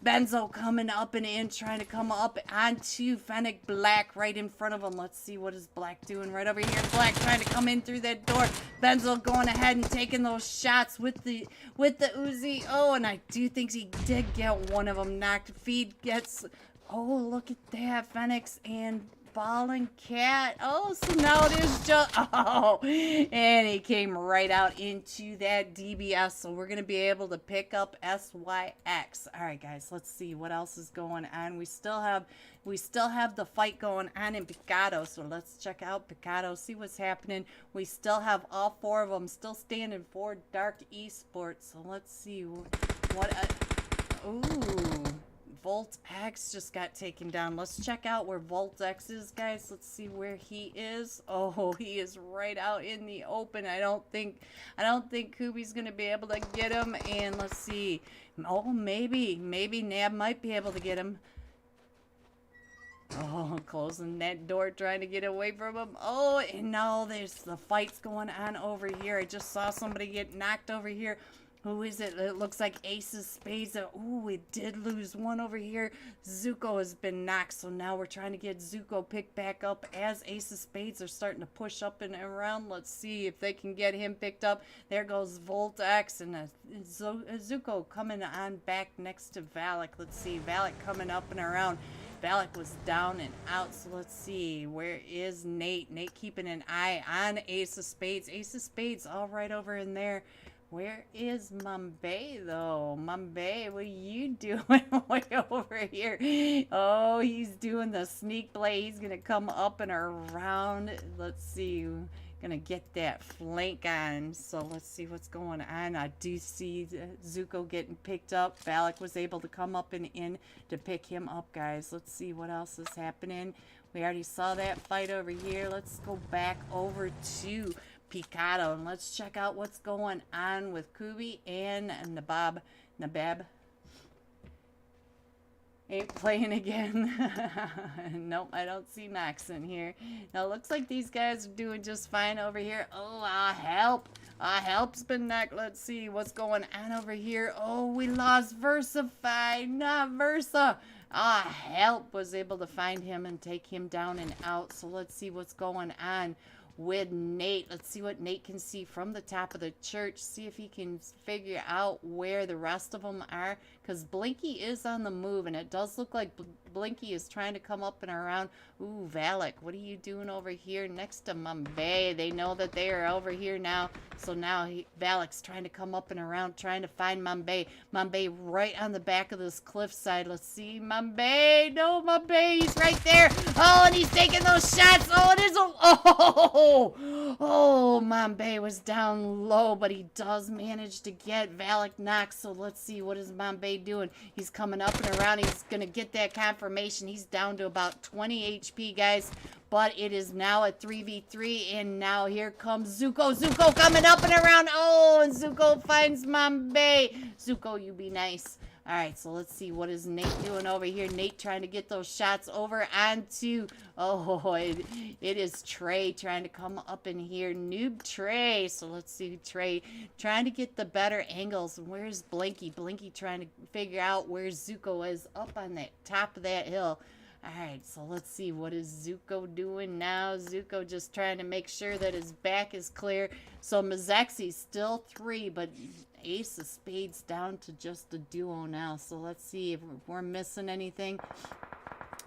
Benzo coming up and in, trying to come up onto Fennec. Black right in front of him. Let's see what is Black doing right over here. Black trying to come in through that door. Benzo going ahead and taking those shots with the Uzi. Oh, and I do think he did get one of them knocked. Feed gets... Oh, look at that. Phoenix and Ballin' Cat. Oh, so now it is just, oh, and he came right out into that DBS. So we're going to be able to pick up SYX. All right, guys, let's see what else is going on. We still have the fight going on in Picado. So let's check out Picado, see what's happening. We still have all 4 of them still standing for Dark Esports. So let's see what, ooh. Volt X just got taken down. Let's check out where Volt X is, guys. Let's see where he is. Oh, he is right out in the open. I don't think Kubi's gonna be able to get him. And let's see. Oh, maybe Nab might be able to get him. Oh, closing that door, trying to get away from him. Oh, and no, there's the fights going on over here. I just saw somebody get knocked over here. Who is it? It looks like Aces Spades. Ooh, we did lose one over here. Zuko has been knocked, so now we're trying to get Zuko picked back up as Aces Spades are starting to push up and around. Let's see if they can get him picked up. There goes Volt X and Zuko coming on back next to Valak. Let's see, Valak coming up and around. Valak was down and out, so let's see. Where is Nate? Nate keeping an eye on Ace of Spades. Ace of Spades all right over in there. Where is Mumbai, though? Mumbai, what are you doing way over here? Oh, he's doing the sneak play. He's going to come up and around. Let's see. Going to get that flank on. So let's see what's going on. I do see Zuko getting picked up. Valak was able to come up and in to pick him up, guys. Let's see what else is happening. We already saw that fight over here. Let's go back over to Picado and let's check out what's going on with Kubi and Nabab. Ain't playing again. Nope, I don't see Nox in here. Now, it looks like these guys are doing just fine over here. Oh, help. Help's been knocked. Let's see what's going on over here. Oh, we lost Versify, not Versa. Help was able to find him and take him down and out. So let's see what's going on with Nate. Let's see what Nate can see from the top of the church. See if he can figure out where the rest of them are. Because Blinky is on the move. And it does look like Blinky is trying to come up and around. Ooh, Valak, what are you doing over here next to Mumbai? They know that they are over here now. So now Valak's trying to come up and around, trying to find Mumbai. Mumbai right on the back of this cliffside. Let's see. Mumbai. No, Mumbai. He's right there. Oh, and he's taking those shots. Oh, it is a... Oh, Mumbai was down low, but he does manage to get Valak knocked. So let's see. What is Mumbai doing? He's coming up and around. He's going to get that confirmation. He's down to about 20 HP, guys. But it is now a 3v3, and now here comes Zuko. Zuko coming up and around. Oh, and Zuko finds Mumbai. Zuko, you be nice. All right, so let's see. What is Nate doing over here? Nate trying to get those shots over onto... Oh, it is Trey trying to come up in here. Noob Trey. So let's see. Trey trying to get the better angles. Where's Blinky? Blinky trying to figure out where Zuko is up on that top of that hill. Alright, so let's see. What is Zuko doing now? Zuko just trying to make sure that his back is clear. So Mazexi's still 3, but Ace of Spades down to just a duo now. So let's see if we're missing anything.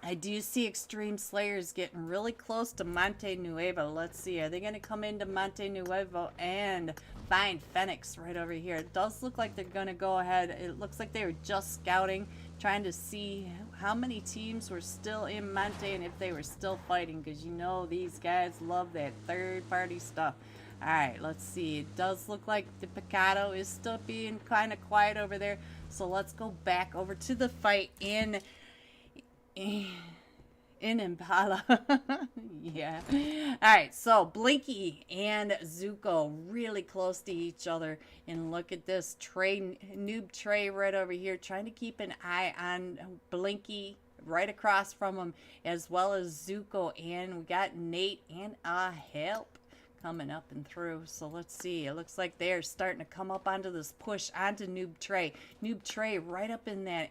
I do see Extreme Slayers getting really close to Monte Nuevo. Let's see. Are they going to come into Monte Nuevo and find Phoenix right over here? It does look like they're going to go ahead. It looks like they were just scouting, trying to see how many teams were still in Monte and if they were still fighting, because you know these guys love that third-party stuff. Alright, let's see. It does look like the Picado is still being kind of quiet over there. So let's go back over to the fight in Impala. Yeah. Alright, so Blinky and Zuko really close to each other. And look at this Noob Trey right over here, trying to keep an eye on Blinky right across from him, as well as Zuko. And we got Nate and Help coming up and through. So let's see. It looks like they're starting to come up onto this push onto Noob Trey. Noob Trey right up in that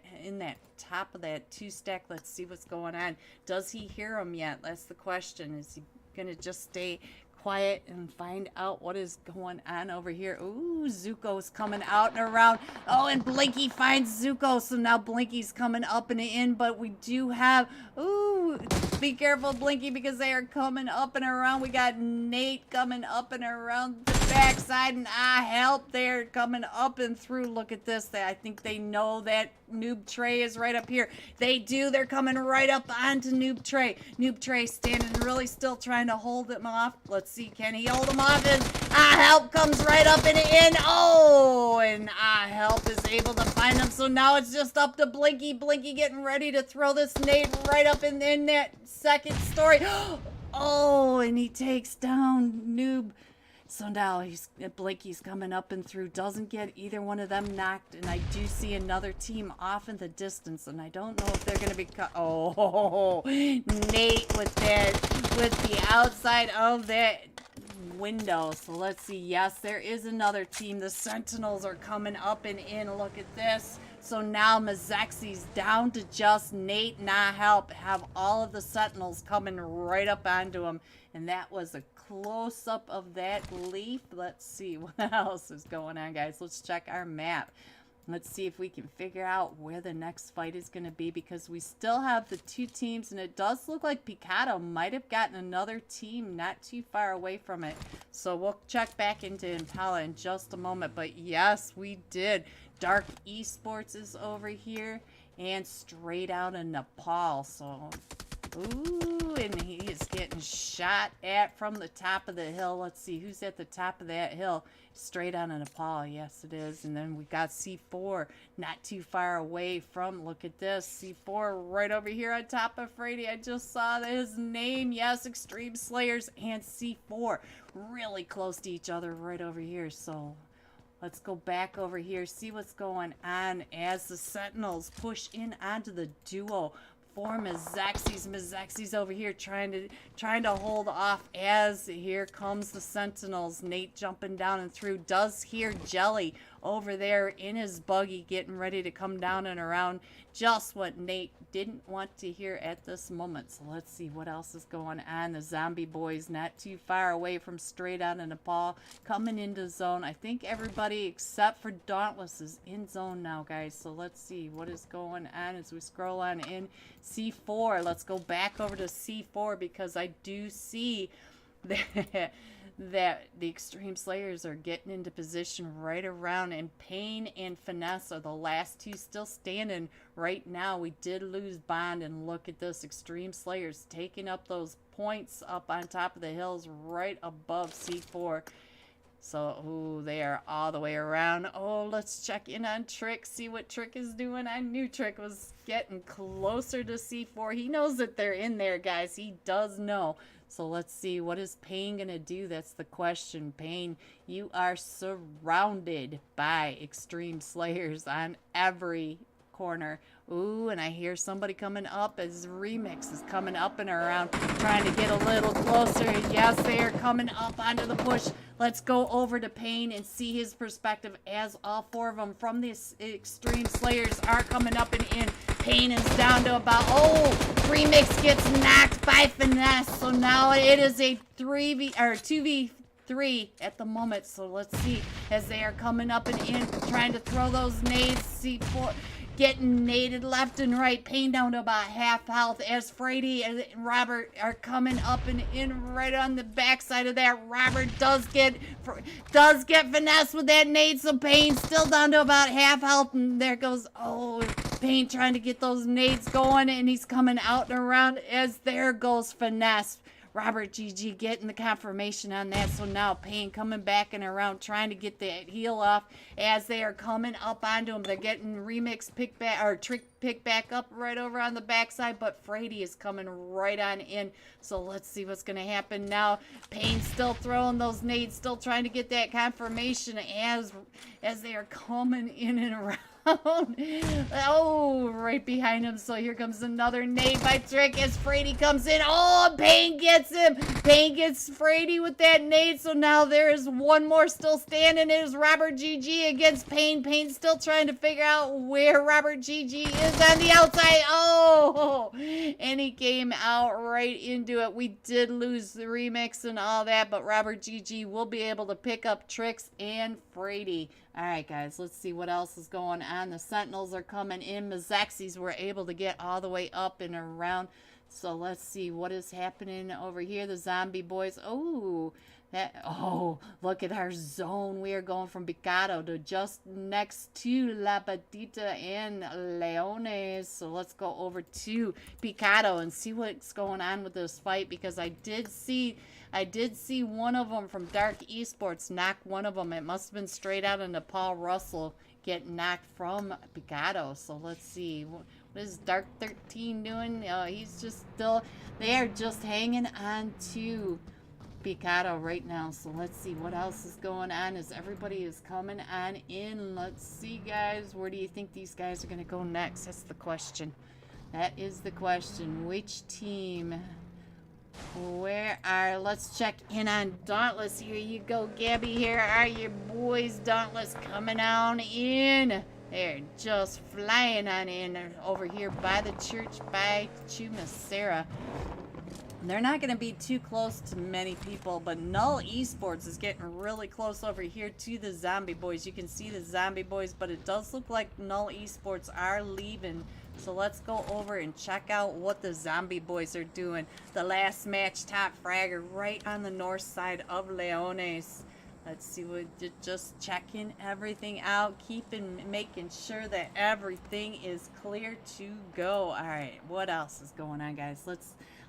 top of that 2-stack. Let's see what's going on. Does he hear him yet? That's the question. Is he gonna just stay quiet and find out what is going on over here? Ooh, Zuko's coming out and around. Oh, and Blinky finds Zuko. So now Blinky's coming up and in, but we do have, ooh, Be careful, Blinky, because they are coming up and around. We got Nate coming up and around the backside, and help. They're coming up and through. Look at this. I think they know that Noob Trey is right up here. They do. They're coming right up onto Noob Trey. Noob Trey standing really still trying to hold him off. Let's see. Can he hold him off? And help comes right up and in. Oh, and help is able to find him. So now it's just up to Blinky. Blinky getting ready to throw this nade right up in that second story. Oh, and he takes down Noob. So now Blinky's coming up and through, doesn't get either one of them knocked, and I do see another team off in the distance, and I don't know if they're going to be oh, Nate with the outside of that window. So let's see. Yes, there is another team. The Sentinels are coming up and in. Look at this. So now Mazexi's down to just Nate and help. Have all of the Sentinels coming right up onto him. And that was a close-up of that leaf. Let's see what else is going on, guys. Let's check our map. Let's see if we can figure out where the next fight is going to be, because we still have the two teams, and it does look like Picado might have gotten another team not too far away from it. So we'll check back into Impala in just a moment. But yes, we did. Dark Esports is over here, and straight out of Nepal. So, ooh, and he is getting shot at from the top of the hill. Let's see, who's at the top of that hill? Straight out of Nepal. Yes, it is. And then we got C4 not too far away from, look at this, C4 right over here on top of Frady. I just saw his name. Yes, Extreme Slayers and C4 really close to each other right over here. So let's go back over here, see what's going on as the Sentinels push in onto the duo for Mazexi's. Mazexi's over here trying to hold off as here comes the Sentinels. Nate jumping down and through. Does hear Jelly over there in his buggy getting ready to come down and around. Just what Nate didn't want to hear at this moment. So let's see what else is going on. The zombie boys not too far away from straight out of Nepal coming into zone. I think everybody except for Dauntless is in zone now, guys. So let's see what is going on as we scroll on in. C4, let's go back over to C4 because I do see that the Extreme Slayers are getting into position right around, and Pain and Finesse are the last two still standing right now. We did lose Bond, and look at this, Extreme Slayers taking up those points up on top of the hills right above C4. So, ooh, they are all the way around. Oh, let's check in on Trick, see what Trick is doing. I knew Trick was getting closer to C4. He knows that they're in there, guys. He does know. So let's see, what is Pain going to do? That's the question. Pain, you are surrounded by Extreme Slayers on every corner. Ooh, and I hear somebody coming up as Remix is coming up and around, trying to get a little closer. Yes, they are coming up onto the push. Let's go over to Pain and see his perspective as all four of them from these Extreme Slayers are coming up and in. Pain is down to about, oh, Remix gets knocked by Finesse. So now it is a 2v3 at the moment. So let's see as they are coming up and in, trying to throw those nades. C4 getting naded left and right. Pain down to about half health as Frady and Robert are coming up and in right on the backside of that. Robert does get Finesse with that nade, so Pain still down to about half health, and there goes, oh, Pain trying to get those nades going, and he's coming out and around as there goes Finesse. Robert GG getting the confirmation on that. So now Pain coming back and around trying to get that heal off as they are coming up onto him. They're getting Remix pick back, or Trick pick back up right over on the backside, but Frady is coming right on in. So let's see what's going to happen now. Pain still throwing those nades, still trying to get that confirmation as they are coming in and around. Oh, right behind him. So here comes another nade by Trick as Frady comes in. Oh, Pain gets him. Pain gets Frady with that nade. So now there is one more still standing. It is Robert GG against Pain. Pain still trying to figure out where Robert GG is on the outside. Oh, and he came out right into it. We did lose the Remix and all that, but Robert GG will be able to pick up Tricks and Frady. All right, guys, let's see what else is going on. The Sentinels are coming in. Mazexi's were able to get all the way up and around. So let's see what is happening over here. The zombie boys. Oh, look at our zone. We are going from Picado to just next to La Patita and Leones. So let's go over to Picado and see what's going on with this fight, because I did see one of them from Dark Esports knock one of them. It must have been straight out into Paul Russell get knocked from Picado. So let's see. What is Dark 13 doing? He's just still, they are just hanging on to Picado right now. So let's see what else is going on as everybody is coming on in. Let's see, guys. Where do you think these guys are going to go next? That's the question. That is the question. Which team? Let's check in on Dauntless. Here you go, Gabby. Here are your boys, Dauntless, coming on in. They're just flying on in over here by the church, by Chumacera. They're not going to be too close to many people, but Null Esports is getting really close over here to the Zombie Boys. You can see the Zombie Boys, but it does look like Null Esports are leaving. So let's go over and check out what the Zombie Boys are doing. The last match, top fragger right on the north side of Leones. Let's see, we're just checking everything out, making sure that everything is clear to go. All right, what else is going on, guys?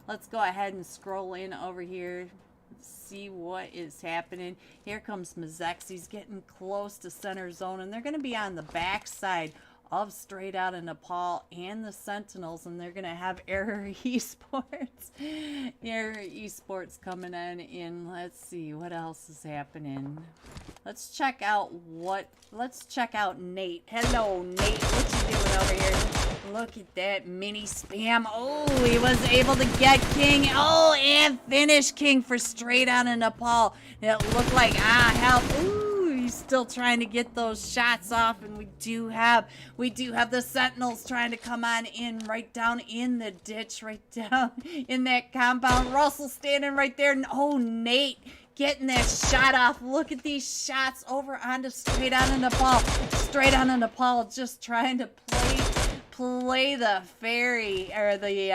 Let's go ahead and scroll in over here, see what is happening. Here comes Mazex. He's getting close to center zone, and they're going to be on the back side of Straight Outta Nepal and the Sentinels, and they're going to have Error Esports. Error Esports coming in. Let's see what else is happening. Let's check out Nate. Hello, Nate. What you doing over here? Look at that mini spam. Oh, he was able to get King. Oh, and finish King for Straight Outta Nepal. It looked like, help. Ooh, he's still trying to get those shots off, and we do have the Sentinels trying to come on in right down in the ditch, right down in that compound. Russell standing right there. Oh, Nate getting that shot off. Look at these shots over onto Straight Outta Nepal. Straight Outta Nepal just trying to play the fairy or the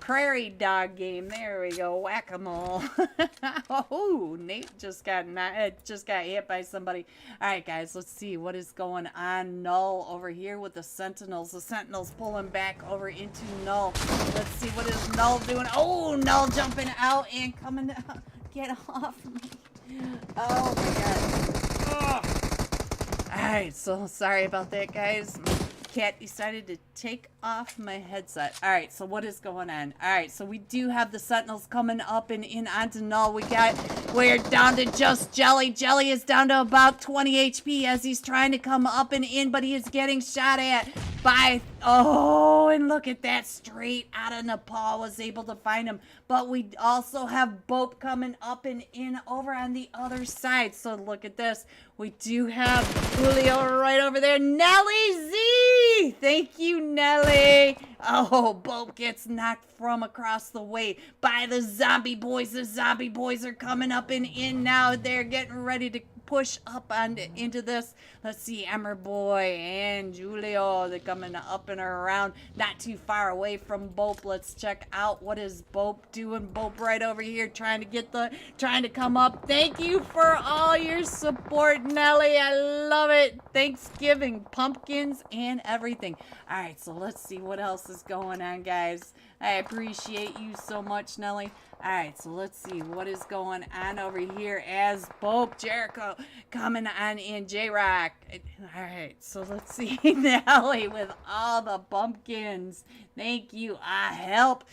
prairie dog game. There we go. Whack-a-mole. Oh, Nate just got hit by somebody. All right, guys, let's see what is going on. Null over here with the Sentinels. The Sentinels pulling back over into Null. Let's see what is Null doing. Oh, Null jumping out and coming down. Get off me. Oh, my God. Ugh. All right, so sorry about that, guys. Cat decided to take off my headset. All right, so what is going on? All right, so we do have the Sentinels coming up and in onto Null. We're down to just Jelly. Jelly is down to about 20 HP as he's trying to come up and in, but he is getting shot at by, and look at that. Straight Outta Nepal was able to find him. But we also have Bope coming up and in over on the other side. So look at this. We do have Julio right over there. Nelly Z! Thank you, Nelly. Oh, Bope gets knocked from across the way by the Zombie Boys. The Zombie Boys are coming up and in now. They're getting ready to push up into this. Let's see, Emmer Boy and Julio, they're coming up and around, not too far away from Bope. Let's check out what is Bope doing. Bope right over here trying to come up. Thank you for all your support, Nelly. I love it. Thanksgiving, pumpkins, and everything. All right, so let's see what else is going on, guys. I appreciate you so much, Nelly. All right, so let's see what is going on over here as Bope, Jericho coming on in, J-Rock. All right, so let's see Nelly with all the pumpkins. Thank you. Help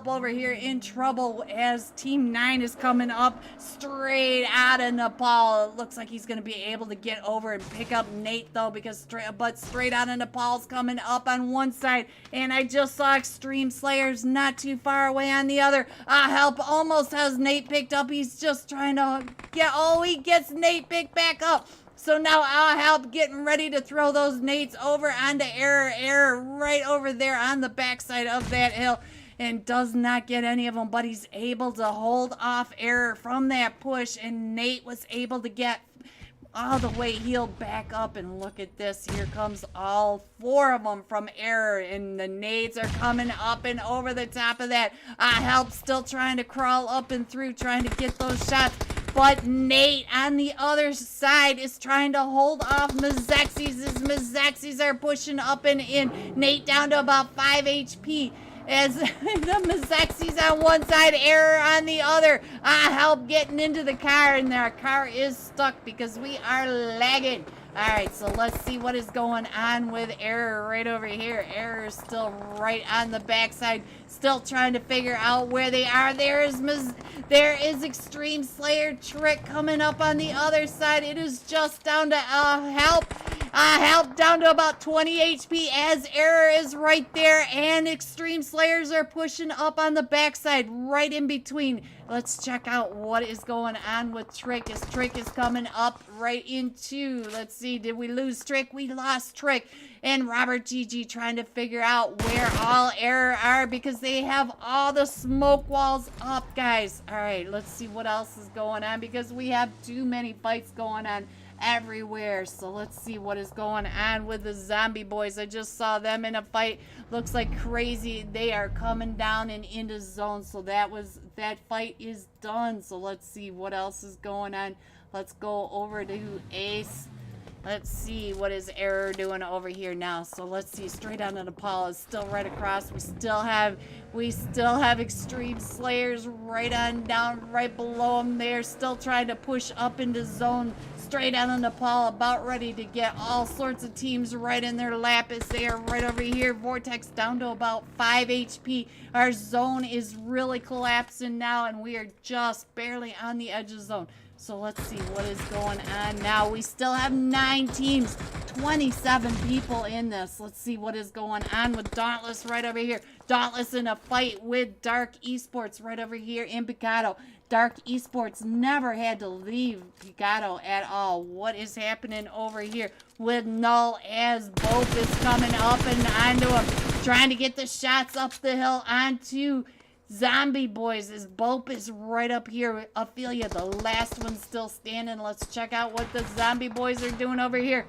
over here in trouble as Team 9 is coming up Straight Outta Nepal. It looks like he's going to be able to get over and pick up Nate, though, but Straight Outta Nepal's coming up on one side, and I just saw Extreme Slayers not too far away on the other. Help almost has Nate picked up. He's just trying to he gets Nate picked back up. So now Help getting ready to throw those Nates over onto Error right over there on the backside of that hill, and does not get any of them, but he's able to hold off Error from that push, and Nate was able to get all the way healed back up, and look at this. Here comes all 4 of them from Error, and the nades are coming up and over the top of that. Help still trying to crawl up and through, trying to get those shots. But Nate on the other side is trying to hold off Mazexis as Mazexis are pushing up and in. Nate down to about 5 HP. As the Mazexis on one side, Error on the other. Help getting into the car, and our car is stuck because we are lagging. Alright, so let's see what is going on with Error right over here. Error is still right on the backside, still trying to figure out where they are. There is Extreme Slayer Trick coming up on the other side. It is just down to help down to about 20 HP as Error is right there, and Extreme Slayers are pushing up on the backside right in between. Let's check out what is going on with Trick, as Trick is coming up right into, let's see, did we lose Trick? We lost Trick. And Robert GG trying to figure out where all Error are because they have all the smoke walls up, guys. All right, let's see what else is going on because we have too many fights going on everywhere. So let's see what is going on with the zombie boys. I just saw them in a fight. Looks like crazy. They are coming down and into zone. So that fight is done. So let's see what else is going on. Let's go over to Ace. Let's see what is Error doing over here now. So let's see, straight on to Paul is still right across. We still have Extreme Slayers right on down, right below them. They're still trying to push up into zone. Straight on to Nepal, about ready to get all sorts of teams right in their lap as they are right over here. Vortex down to about 5 HP. Our zone is really collapsing now, and we are just barely on the edge of zone. So let's see what is going on now. We still have 9 teams, 27 people in this. Let's see what is going on with Dauntless right over here. Dauntless in a fight with Dark Esports right over here in Picado. Dark Esports never had to leave Picado at all. What is happening over here with Null as Bope is coming up and onto him, trying to get the shots up the hill onto Zombie Boys as Bope is right up here. Ophelia, the last one still standing. Let's check out what the Zombie Boys are doing over here.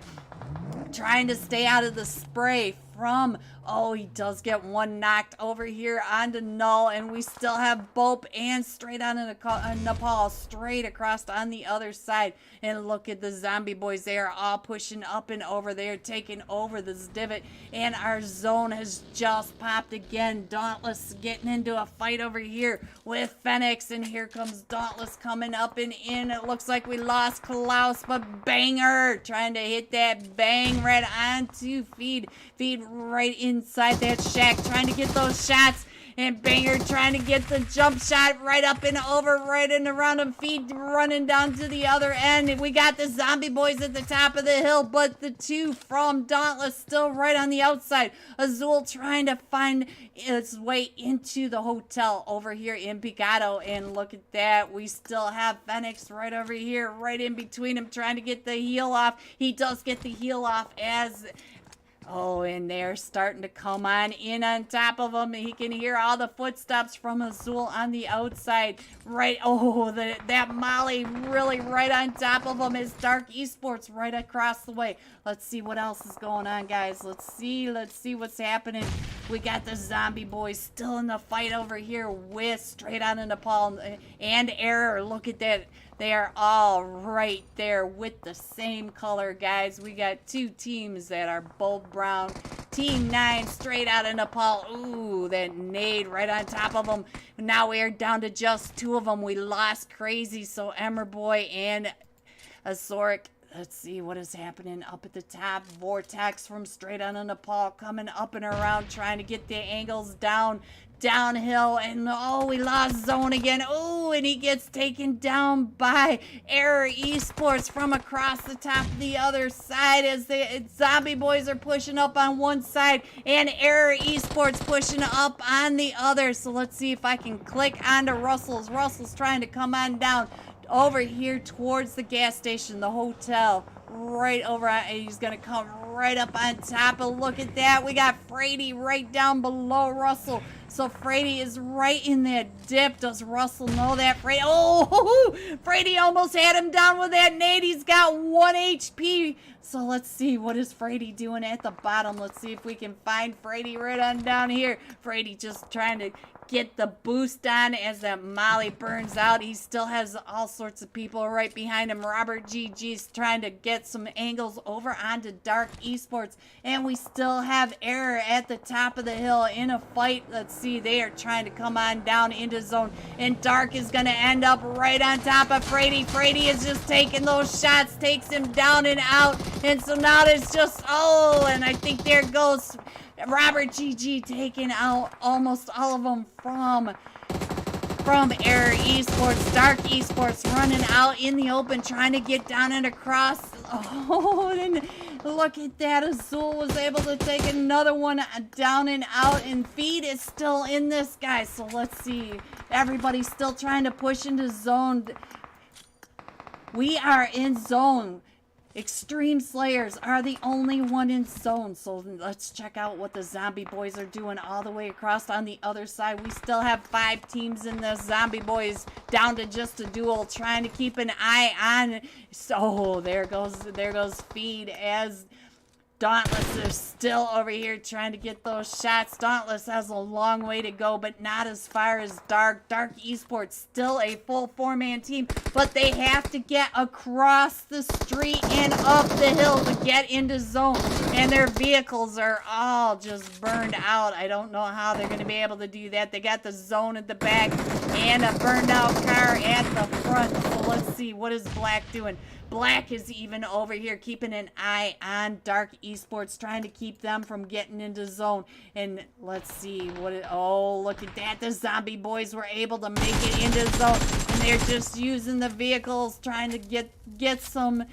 Trying to stay out of the spray from, oh, he does get one knocked over here onto Null, and we still have Bope and straight on Nepal, straight across on the other side. And look at the Zombie Boys. They are all pushing up and over. They are taking over this divot, and our zone has just popped again. Dauntless getting into a fight over here with Phoenix, and here comes Dauntless coming up and in. It looks like we lost Klaus, but Banger trying to hit that bang right onto Feed right inside that shack, trying to get those shots, and Banger trying to get the jump shot right up and over, right and around him. Feed running down to the other end. We got the Zombie Boys at the top of the hill, but the 2 from Dauntless still right on the outside. Azul trying to find its way into the hotel over here in Picado, and look at that. We still have Phoenix right over here, right in between him, trying to get the heal off. He does get the heal off as... oh, and they're starting to come on in on top of him. He can hear all the footsteps from Azul on the outside. Right, oh, that Molly really right on top of him is Dark Esports right across the way. Let's see what else is going on, guys. Let's see what's happening. We got the Zombie Boys still in the fight over here with straight on to Nepal and Error. Look at that. They are all right there with the same color, guys. We got 2 teams that are both brown. Team 9 straight out of Nepal. Ooh, that nade right on top of them. Now we are down to just 2 of them. We lost Crazy, so Emmer Boy and Azoric. Let's see what is happening up at the top. Vortex from straight out of Nepal coming up and around, trying to get the angles downhill, and oh, we lost zone again. Oh, and he gets taken down by Error Esports from across the top of the other side as the Zombie Boys are pushing up on one side and Error Esports pushing up on the other. So let's see if I can click onto Russell's. Russell's trying to come on down over here towards the gas station, the hotel, right over. He's gonna come right up on top. But look at that. We got Frady right down below Russell. So Frady is right in that dip. Does Russell know that? Frady, oh, Frady almost had him down with that nade. He's got 1 HP. So let's see, what is Frady doing at the bottom? Let's see if we can find Frady right on down here. Frady just trying to get the boost on as that Molly burns out. He still has all sorts of people right behind him. Robert GG's trying to get some angles over onto Dark Esports. And we still have Error at the top of the hill in a fight. Let's see, they are trying to come on down into zone. And Dark is going to end up right on top of Frady. Frady is just taking those shots, takes him down and out. And so now there's just, oh, and I think there goes Robert GG taking out almost all of them from Error Esports. Dark Esports running out in the open, trying to get down and across. Oh, and look at that. Azul was able to take another one down and out, and Feed is still in this guy. So let's see. Everybody's still trying to push into zone. We are in zone. Extreme Slayers are the only one in zone. So let's check out what the Zombie Boys are doing all the way across on the other side. We still have 5 teams in the Zombie Boys down to just a duel, trying to keep an eye on. So there goes Feed as Dauntless is still over here trying to get those shots. Dauntless has a long way to go, but not as far as Dark. Dark Esports still a full 4-man team, but they have to get across the street and up the hill to get into zone. And their vehicles are all just burned out. I don't know how they're going to be able to do that. They got the zone at the back and a burned out car at the front. So let's see, what is Black doing? Black is even over here keeping an eye on Dark Esports, trying to keep them from getting into zone. And let's see oh, look at that. The Zombie Boys were able to make it into zone, and they're just using the vehicles, trying to get some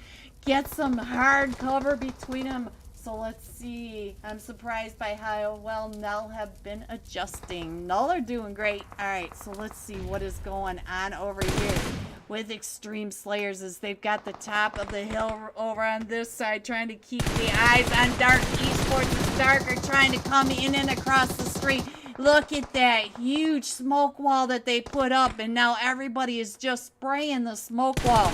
hard cover between them. So let's see. I'm surprised by how well Null have been adjusting. Null are doing great. All right, so let's see what is going on over here with Extreme Slayers, as they've got the top of the hill over on this side, trying to keep the eyes on Dark Esports. As Dark are trying to come in and across the street. Look at that huge smoke wall that they put up, and now everybody is just spraying the smoke wall.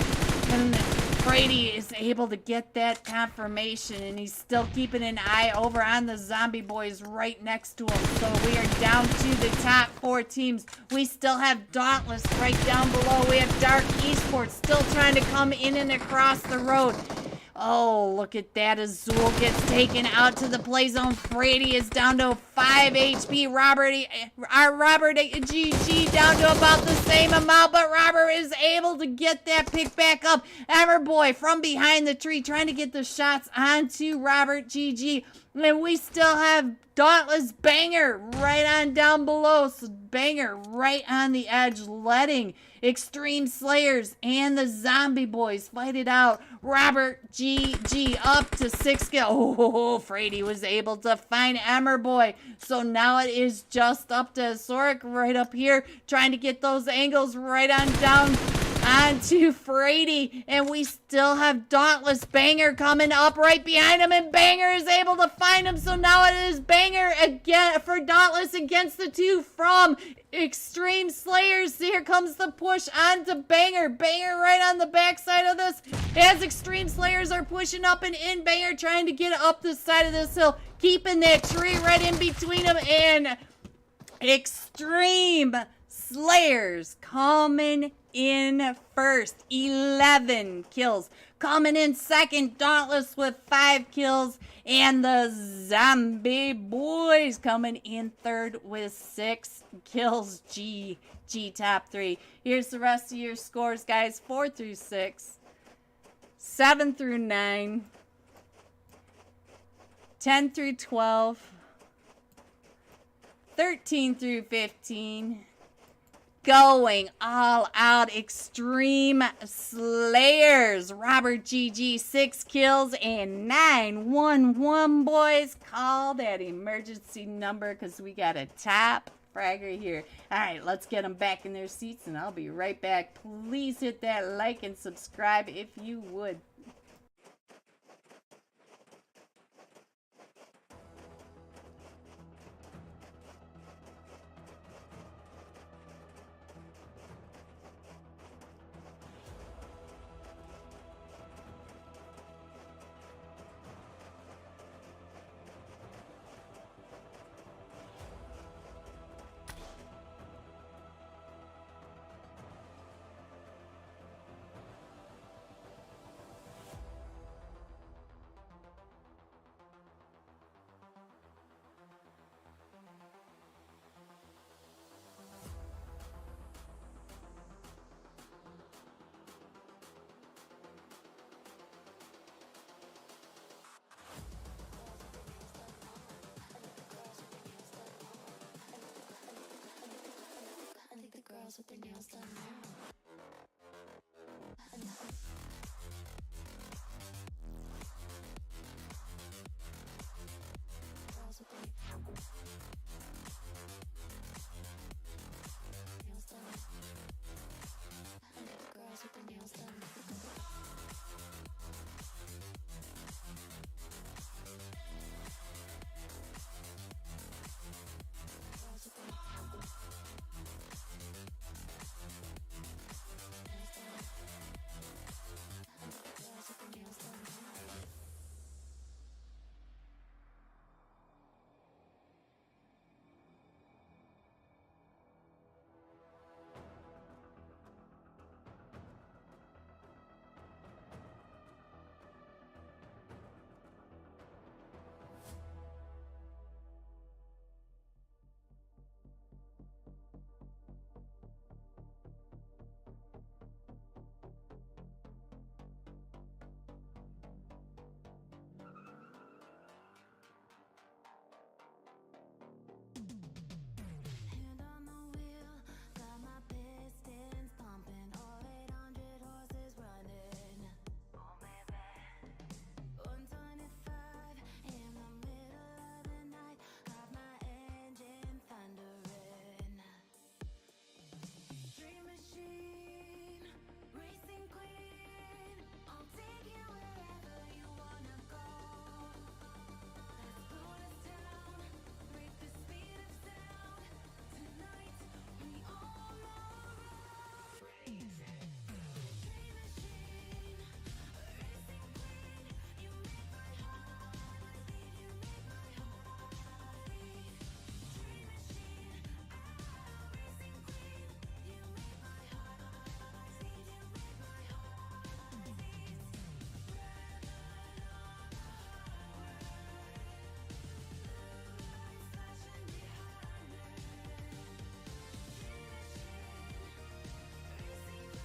And Frady is able to get that confirmation, and he's still keeping an eye over on the Zombie Boys right next to him. So we are down to the top 4 teams. We still have Dauntless right down below. We have Dark Esports still trying to come in and across the road. Oh, look at that. Azul gets taken out to the play zone. Frady is down to 5 HP. Robert GG down to about the same amount, but Robert is able to get that pick back up. Everboy from behind the tree trying to get the shots onto Robert GG. And we still have Dauntless Banger right on down below. So Banger right on the edge, letting Extreme Slayers and the Zombie Boys fight it out. Robert GG up to 6 kills. Oh, Frady was able to find Boy. So now it is just up to Soric right up here, trying to get those angles right on down onto Frady. And we still have Dauntless Banger coming up right behind him, and Banger is able to find him. So now it is Banger again for Dauntless against the 2 from Extreme Slayers. Here comes the push onto Banger. Banger right on the backside of this as Extreme Slayers are pushing up and in. Banger trying to get up the side of this hill, keeping that tree right in between them, and Extreme Slayers coming in first, 11 kills. Coming in second, Dauntless with 5 kills. And the Zombie Boys coming in third with 6 kills. G top 3. Here's the rest of your scores, guys. 4 through 6. 7 through 9. 10 through 12. 13 through 15. Going all out, Extreme Slayers. Robert GG 6 kills and 911 boys. Call that emergency number because we got a top fragger here. All right, let's get them back in their seats and I'll be right back. Please hit that like and subscribe if you would. with their nails done now. Girls with their nails done. And the girls with their nails done. Girls with their nails done. Hand on the wheel, got my pistons pumping, all 800 horses running. Oh baby, 125 in the middle of the night, got my engine thundering. Dream machine, racing queen, I'll take you wherever you wanna go. Let's blow this town, break the speed of sound. Tonight we all roll. Dream machine, racing queen, you make my heart beat. You make my heart beat. Dream machine, racing queen, you make my heart beat. You make my heart beat. Red light on the highway, lights flashing behind me. Dream machine, racing queen,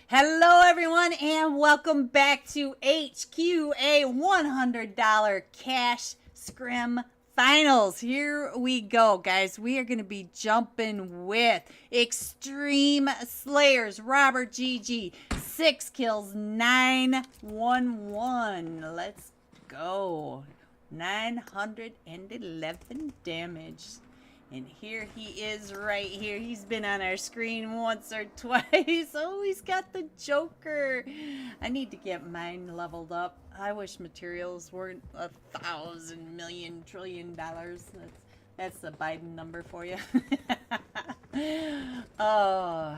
Hello, everyone, and welcome back to HQA $100 Cash Scrim Finals. Here we go, guys. We are going to be jumping with Extreme Slayers, Robert GG, 6 kills, 911. Let's go. 911 damage. And here he is right here. He's been on our screen once or twice. Oh, he's got the Joker. I need to get mine leveled up. I wish materials weren't 1,000 million trillion dollars. That's the Biden number for you. Oh,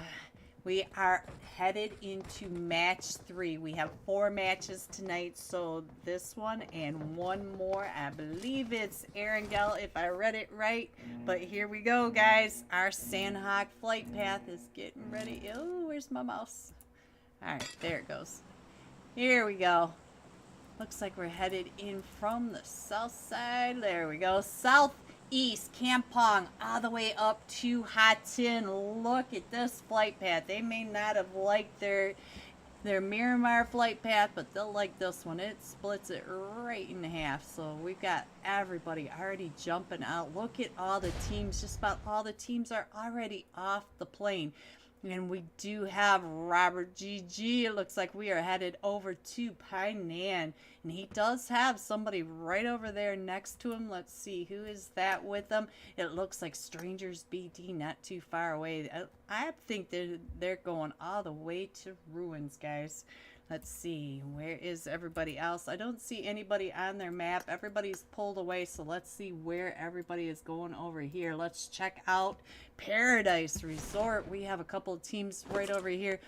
we are headed into match 3. We have 4 matches tonight, so this one and one more. I believe it's Erangel, if I read it right. But here we go, guys. Our Sandhawk flight path is getting ready. Oh, where's my mouse? All right, there it goes. Here we go. Looks like we're headed in from the south side. There we go. Southeast Kampong all the way up to Hatin. Look at this flight path. They may not have liked their Miramar flight path, but they'll like this one. It splits it right in half. So we've got everybody already jumping out. Look at all the teams. Just about all the teams are already off the plane. And we do have Robert GG. It looks like we are headed over to Painan. And he does have somebody right over there next to him. Let's see, who is that with them? It looks like Strangers BD, not too far away. I think they're going all the way to Ruins, guys. Let's see, where is everybody else? I don't see anybody on their map. Everybody's pulled away, so let's see where everybody is going over here. Let's check out Paradise Resort. We have a couple of teams right over here.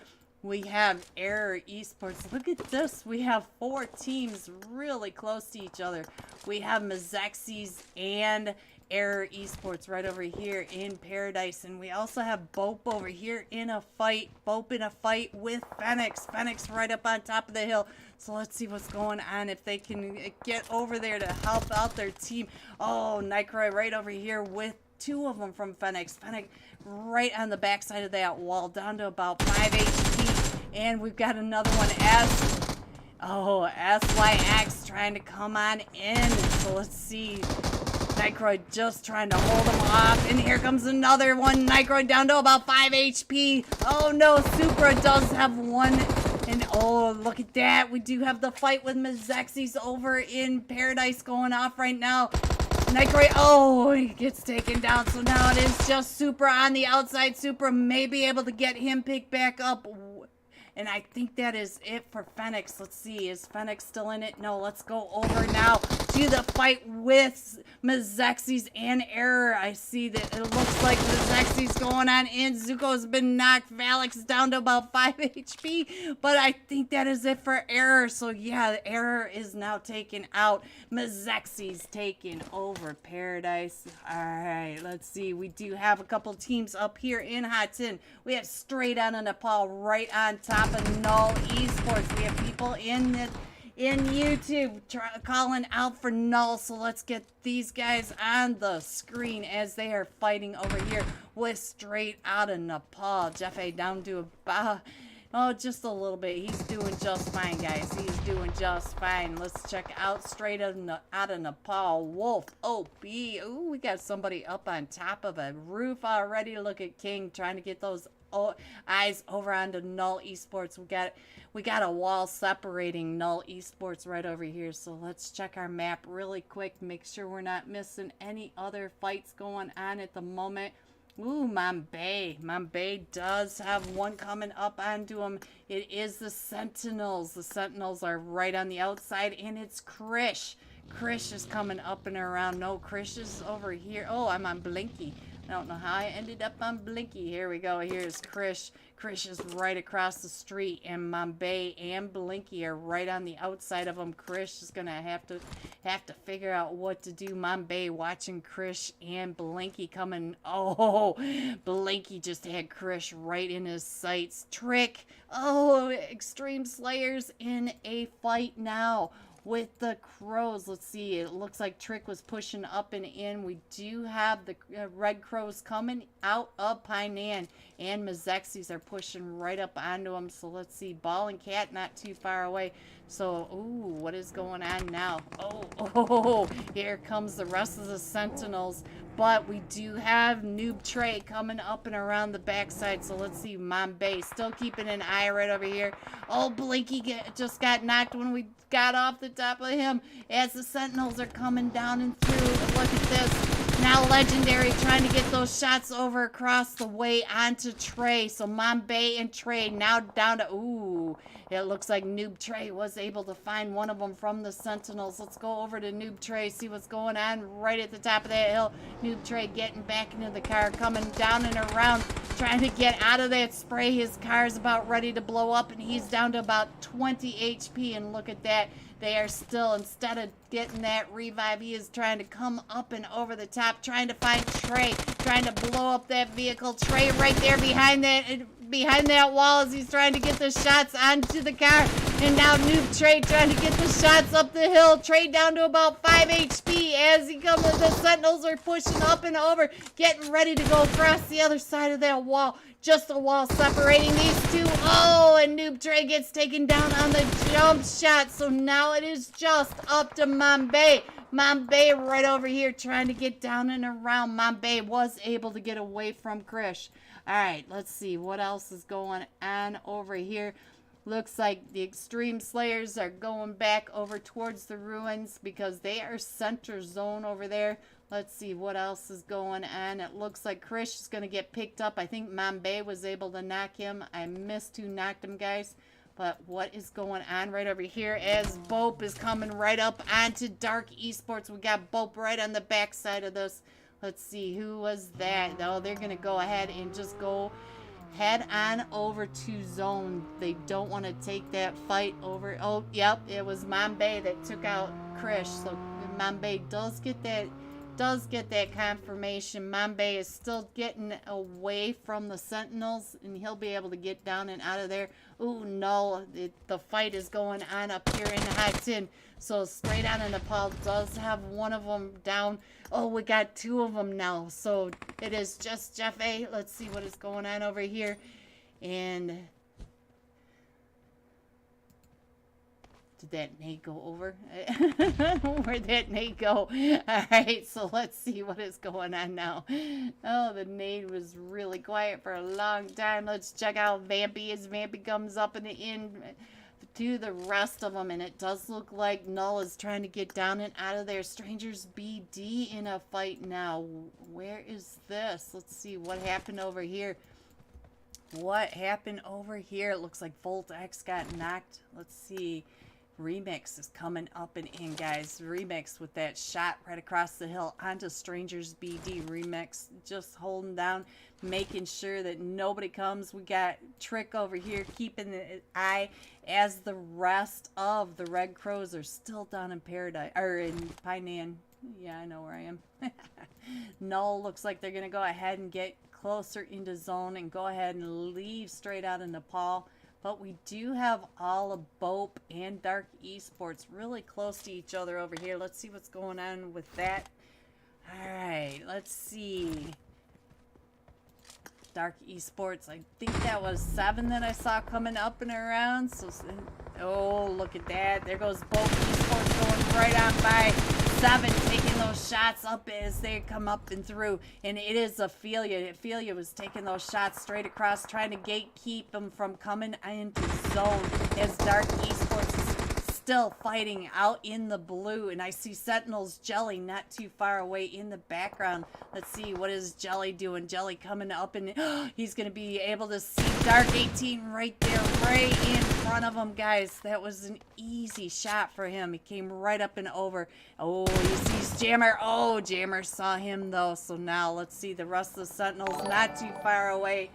We have Error Esports. Look at this. We have 4 teams really close to each other. We have Mazexis and Error Esports right over here in Paradise, and we also have Bope over here in a fight. Bope in a fight with Phoenix. Phoenix right up on top of the hill. So let's see what's going on, if they can get over there to help out their team. Oh, Nycroy right over here with 2 of them from Phoenix. Phoenix right on the backside of that wall, down to about 5 HP. And we've got another one as SYX trying to come on in. So let's see. Nycroid just trying to hold him off. And here comes another one. Nycroid down to about 5 HP. Oh no, Supra does have 1. And oh, look at that. We do have the fight with Mazexis over in Paradise going off right now. Nycroid, oh, he gets taken down. So now it is just Supra on the outside. Supra may be able to get him picked back up. And I think that is it for Phoenix. Let's see. Is Phoenix still in it? No, let's go over now to the fight with Mazexis and Error. I see that it looks like Mazexis going on in. Zuko's been knocked. Valix down to about 5 HP. But I think that is it for Error. So yeah, Error is now taken out. Mazexis taking over Paradise. Alright, let's see. We do have a couple teams up here in Hatin. We have Straight Out of Nepal right on top of Null Esports. We have people in YouTube calling out for Null, so let's get these guys on the screen as they are fighting over here with Straight Out of Nepal. Jeff A down to about, just a little bit. He's doing just fine, guys. He's doing just fine. Let's check out Straight Out of Nepal. Wolf OP. Ooh, we got somebody up on top of a roof already. Look at King trying to get those eyes over onto Null Esports. We got a wall separating Null Esports right over here. So let's check our map really quick. Make sure we're not missing any other fights going on at the moment. Ooh, Mambay. Mambay does have one coming up onto him. It is the Sentinels. The Sentinels are right on the outside, and it's Krish. Krish is coming up and around. No, Krish is over here. Oh, I'm on Blinky. I don't know how I ended up on Blinky. Here we go. Here's Krish. Krish is right across the street, and Mambay and Blinky are right on the outside of him. Krish is gonna have to figure out what to do. Mambay watching Krish and Blinky coming. Oh, Blinky just had Krish right in his sights. Trick. Oh, Extreme Slayers in a fight now with the Crows. Let's see. It looks like Trick was pushing up and in. We do have the Red Crows coming out of Painan. and Mazexis are pushing right up onto him. So let's see. Ball and Cat not too far away. So, ooh, what is going on now? Oh, here comes the rest of the Sentinels. But we do have Noob Trey coming up and around the backside. So let's see. Mombay still keeping an eye right over here. Oh, Blinky just got knocked when we got off the top of him. As the Sentinels are coming down and through. Look at this. Now Legendary trying to get those shots over across the way onto Trey. So Mombay and Trey now down to... Ooh, it looks like Noob Trey was able to find one of them from the Sentinels. Let's go over to Noob Trey, see what's going on right at the top of that hill. Noob Trey getting back into the car, coming down and around, trying to get out of that spray. His car's about ready to blow up, and he's down to about 20 HP. And look at that. They are still, instead of getting that revive, he is trying to come up and over the top, trying to find Trey, trying to blow up that vehicle. Trey right there behind that wall as he's trying to get the shots onto the car. And now Noob Trey trying to get the shots up the hill. Trey down to about 5 HP as he comes. The Sentinels are pushing up and over, getting ready to go across the other side of that wall. Just a wall separating these two. Oh, and Noob Trey gets taken down on the jump shot. So now it is just up to Mombay. Mombay right over here trying to get down and around. Mombay was able to get away from Krish. All right, let's see what else is going on over here. Looks like the Extreme Slayers are going back over towards the ruins because they are center zone over there. Let's see what else is going on. It looks like Krish is going to get picked up. I think Mombay was able to knock him. I missed who knocked him, guys. But what is going on right over here as Bope is coming right up onto Dark Esports. We got Bope right on the backside of this. Let's see, who was that? Oh, they're going to go ahead and just go head on over to zone. They don't want to take that fight over. Oh, yep, it was Mombay that took out Krish. So Mombay does get that confirmation. Mombay is still getting away from the Sentinels, and he'll be able to get down and out of there. Ooh, no, the fight is going on up here in the hot tin. So straight on, and Nepal does have one of them down. Oh, we got two of them now. So it is just Jeff A. Let's see what is going on over here. And did that nade go over? Where'd that nade go? All right, so let's see what is going on now. Oh, the nade was really quiet for a long time. Let's check out Vampy as Vampy comes up in the end to the rest of them. And it does look like Null is trying to get down and out of there. Strangers BD in a fight now. Where is this? Let's see what happened over here. What happened over here? It looks like Volt X got knocked. Let's see. Remix is coming up and in, guys. Remix with that shot right across the hill onto Strangers BD. Remix just holding down, making sure that nobody comes. We got Trick over here keeping the eye as the rest of the Red Crows are still down in Paradise, or in Painan. Yeah, I know where I am. Null looks like they're going to go ahead and get closer into zone and go ahead and leave straight out of Nepal. But we do have all of Bope and Dark Esports really close to each other over here. Let's see what's going on with that. All right, let's see. Dark Esports, I think that was 7 that I saw coming up and around. So, oh, look at that. There goes Bope Esports going right on by 7, taking those shots up as they come up and through. And it is Ophelia. Ophelia was taking those shots straight across, trying to gatekeep them from coming into zone as Dark Esports is still fighting out in the blue. And I see Sentinels Jelly not too far away in the background. Let's see, what is Jelly doing? Jelly coming up, and he's going to be able to see Dark 18 right there, right in front of him, guys. That was an easy shot for him. He came right up and over. Oh, he sees Jammer. Oh, Jammer saw him, though. So now let's see the rest of the Sentinels not too far away.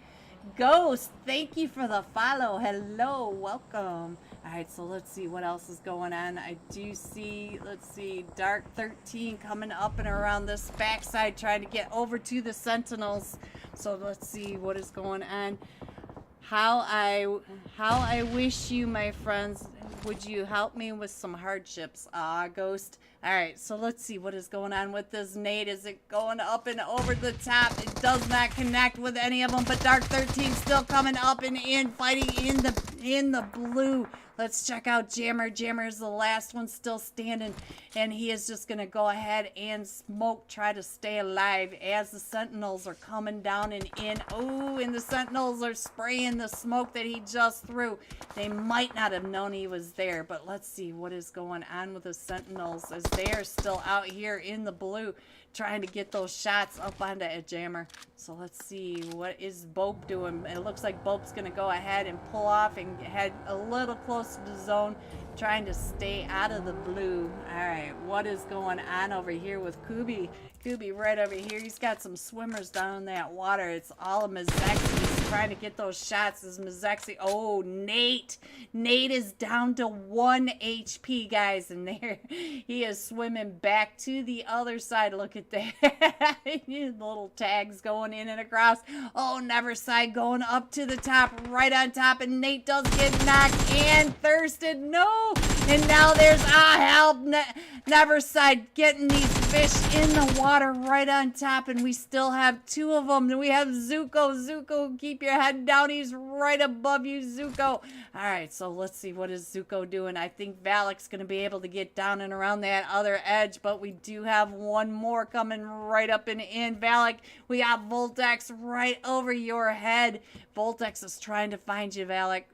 Ghost, thank you for the follow. Hello, welcome. All right, so let's see what else is going on. I do see, let's see, Dark 13 coming up and around this backside, trying to get over to the Sentinels. So let's see what is going on. How I wish you, my friends, Would you help me with some hardships? Ah, Ghost. All right, so let's see what is going on with this nade. Is it going up and over the top? It does not connect with any of them, but Dark 13 still coming up and in, fighting in the blue. Let's check out Jammer. Jammer is the last one still standing, and he is just going to go ahead and smoke, try to stay alive as the Sentinels are coming down and in. Oh, and the Sentinels are spraying the smoke that he just threw. They might not have known he was there, but let's see what is going on with the Sentinels as they are still out here in the blue trying to get those shots up onto a Jammer. So let's see, what is Bope doing? It looks like Bope's going to go ahead and pull off and head a little close to the zone, trying to stay out of the blue. All right, what is going on over here with Kubi? Kubi right over here. He's got some swimmers down in that water. It's all of Mizexi. He's trying to get those shots. Is Mizexi? Oh, Nate. Nate is down to 1 HP, guys. And there he is swimming back to the other side. Look at that. Little tags going in and across. Oh, Neverside going up to the top, right on top. And Nate does get knocked and thirsted. No. And now there's help. Neverside getting these fish in the water right on top, and we still have 2 of them. And we have Zuko. Zuko, keep your head down. He's right above you, Zuko. All right, so let's see, what is Zuko doing? I think Valak's going to be able to get down and around that other edge, but we do have one more coming right up and in. Valak, we got Voltex right over your head. Voltex is trying to find you, Valak.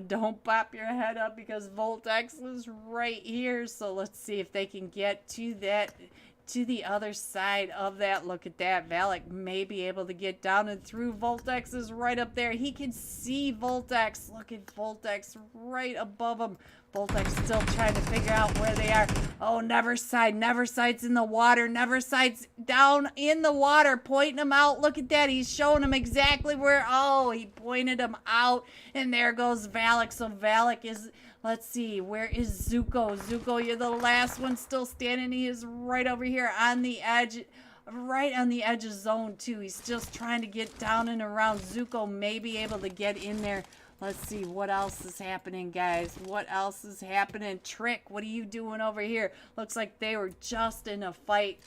Don't pop your head up because Voltex is right here. So let's see if they can get to the other side of that. Look at that. Valak may be able to get down and through. Voltex is right up there. He can see Voltex. Look at Voltex right above him. Voltex still trying to figure out where they are. Oh, Neverside. Neverside's in the water. Neverside's down in the water, pointing him out. Look at that. He's showing him exactly where. Oh, he pointed him out. And there goes Valak. So Valak is, let's see, where is Zuko? Zuko, you're the last one still standing. He is right over here on the edge. Right on the edge of zone 2. He's just trying to get down and around. Zuko may be able to get in there. Let's see what else is happening, guys. What else is happening? Trick, what are you doing over here? Looks like they were just in a fight,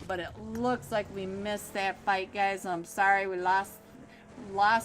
but it looks like we missed that fight, guys. I'm sorry, we lost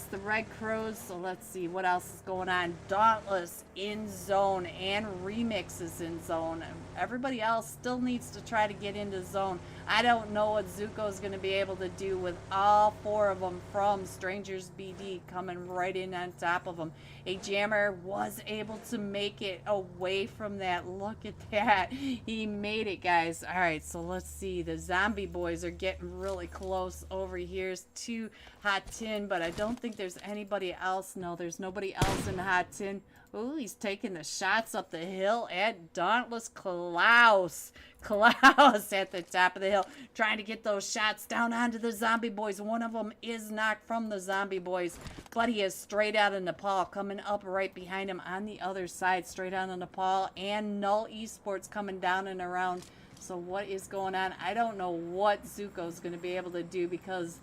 the Red Crows. So let's see what else is going on. Dauntless in zone and Remix is in zone. Everybody else still needs to try to get into zone. I don't know what Zuko is going to be able to do with all 4 of them from Strangers BD coming right in on top of them. A Jammer was able to make it away from that. Look at that. He made it, guys. All right, so let's see. The zombie boys are getting really close over here to Hot Tin, but I don't think there's anybody else. No, there's nobody else in Hot Tin. Ooh, he's taking the shots up the hill at Dauntless Klaus. Klaus at the top of the hill, trying to get those shots down onto the zombie boys. One of them is knocked from the zombie boys, but he is straight out of Nepal, coming up right behind him on the other side, straight out of Nepal, and Null Esports coming down and around. So what is going on? I don't know what Zuko's going to be able to do because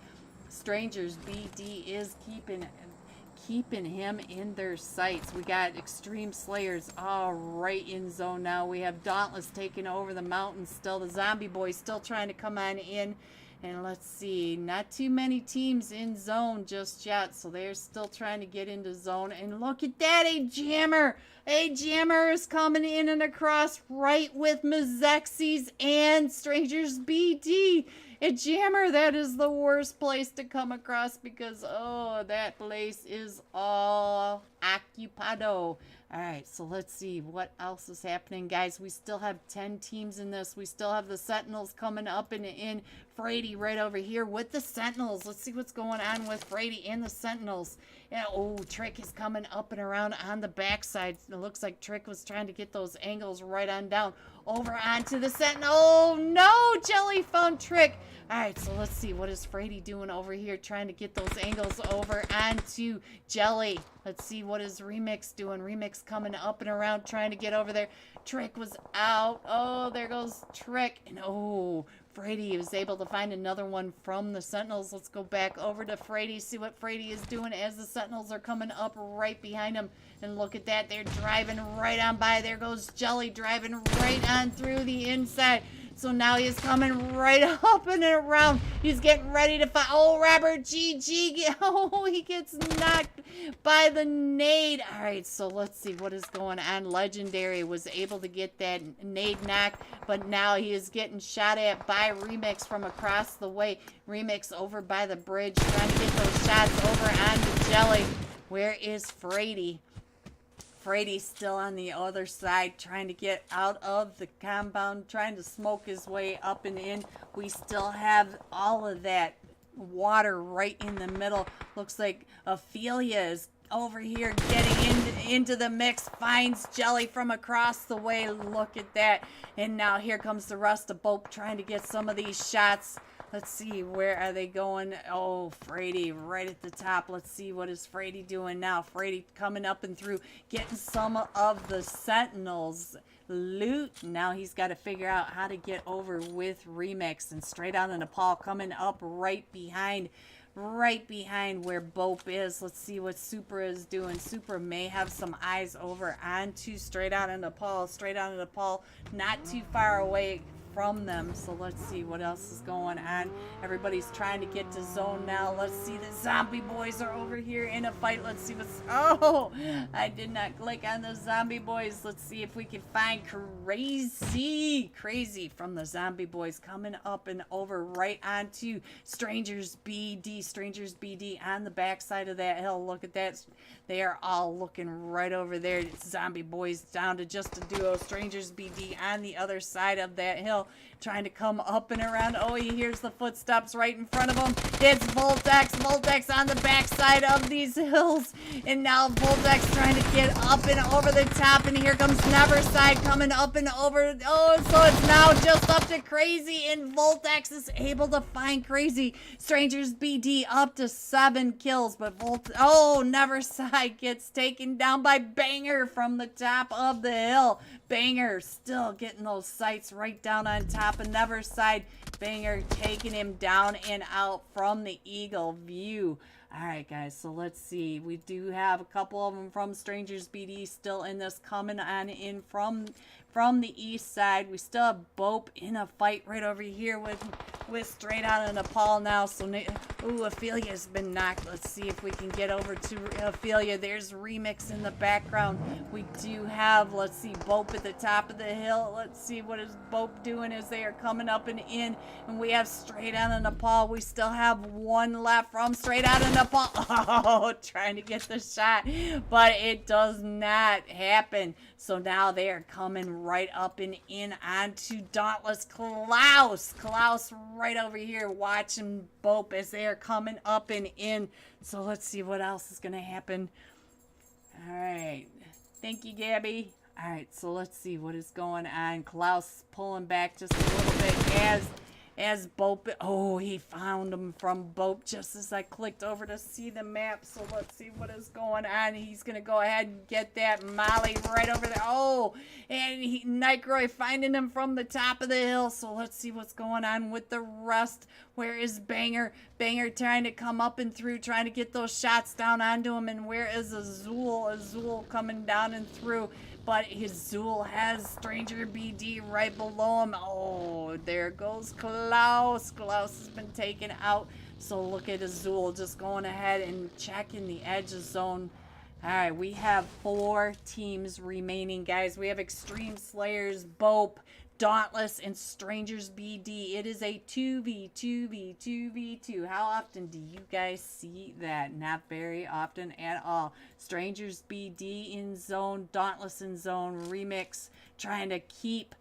Strangers BD is keeping him in their sights. We got Extreme Slayers all right in zone now. We have Dauntless taking over the mountains still. The zombie boys still trying to come on in. And let's see, not too many teams in zone just yet, so they're still trying to get into zone. And look at that, a Jammer! A Jammer is coming in and across right with Mizexi's and Strangers BD. A Jammer, that is the worst place to come across because, oh, that place is all occupado. All right, so let's see what else is happening, guys. We still have 10 teams in this. We still have the Sentinels coming up and in. Frady right over here with the Sentinels. Let's see what's going on with Frady and the Sentinels. Yeah, oh, Trick is coming up and around on the backside. It looks like Trick was trying to get those angles right on down over onto the Sentinel. Oh, no, Jelly found Trick. All right, so let's see. What is Frady doing over here trying to get those angles over onto Jelly? Let's see what is Remix doing. Remix coming up and around trying to get over there. Trick was out. Oh, there goes Trick. And oh, Frady was able to find another one from the Sentinels. Let's go back over to Frady, see what Frady is doing as the Sentinels are coming up right behind him. And look at that. They're driving right on by. There goes Jelly driving right on through the inside. So now he's coming right up and around. He's getting ready to fight. Oh, Robert GG. Oh, he gets knocked by the nade. All right, so let's see what is going on. Legendary was able to get that nade knock, but now he is getting shot at by Remix from across the way. Remix over by the bridge, trying to get those shots over onto Jelly. Where is Frady? Frady's still on the other side, trying to get out of the compound, trying to smoke his way up and in. We still have all of that water right in the middle. Looks like Ophelia is over here getting into the mix, finds Jelly from across the way. Look at that. And now here comes the rest of Bope trying to get some of these shots. Let's see, where are they going? Oh, Frady right at the top. Let's see, what is Frady doing now? Frady coming up and through, getting some of the Sentinels loot. Now he's got to figure out how to get over with Remix, and straight out of Nepal coming up right behind where Bope is. Let's see what Supra is doing. Supra may have some eyes over onto straight out of Nepal, not too far away from them. So let's see what else is going on. Everybody's trying to get to zone now. Let's see, the zombie boys are over here in a fight. Let's see what's... Oh, I did not click on the zombie boys. Let's see if we can find Crazy from the zombie boys coming up and over right onto Strangers BD on the backside of that hill. Look at that. They are all looking right over there. Zombie boys down to just a duo. Strangers BD on the other side of that hill, trying to come up and around. Oh, he hears the footsteps right in front of him. It's Voltex on the backside of these hills. And now Voltex trying to get up and over the top. And here comes Neverside coming up and over. Oh, so it's now just up to Crazy. And Voltex is able to find Crazy. Strangers BD up to 7 kills. But Neverside gets taken down by Banger from the top of the hill. Banger still getting those sights right down on top of Neverside. Banger taking him down and out from the eagle view. All right, guys, so let's see. We do have a couple of them from Strangers BD still in this, coming on in from the east side. We still have Bope in a fight right over here with straight out of Nepal now. So, Ophelia's been knocked. Let's see if we can get over to Ophelia. There's Remix in the background. We do have, let's see, Bope at the top of the hill. Let's see what is Bope doing as they are coming up and in. And we have straight out of Nepal. We still have one left from straight out of Nepal. Oh, trying to get the shot, but it does not happen. So now they are coming right up and in onto Dauntless Klaus. Klaus right over here watching Bope as they are coming up and in. So let's see what else is going to happen. All right. Thank you, Gabby. All right, so let's see what is going on. Klaus pulling back just a little bit as Bope. Oh, he found him from Bope just as I clicked over to see the map. So let's see what is going on. He's going to go ahead and get that Molly right over there. Oh, and Nightcroy finding him from the top of the hill. So let's see what's going on with the rest. Where is Banger? Banger trying to come up and through, trying to get those shots down onto him. And where is Azul? Azul coming down and through. But Azul has Stranger BD right below him. Oh, there goes Klaus. Klaus has been taken out. So look at Azul just going ahead and checking the edge of zone. All right, we have 4 teams remaining, guys. We have Extreme Slayers, Bope, Dauntless, and Strangers BD. It is a 2v2v2v2. How often do you guys see that? Not very often at all. Strangers BD in zone, Dauntless in zone, Remix trying to keep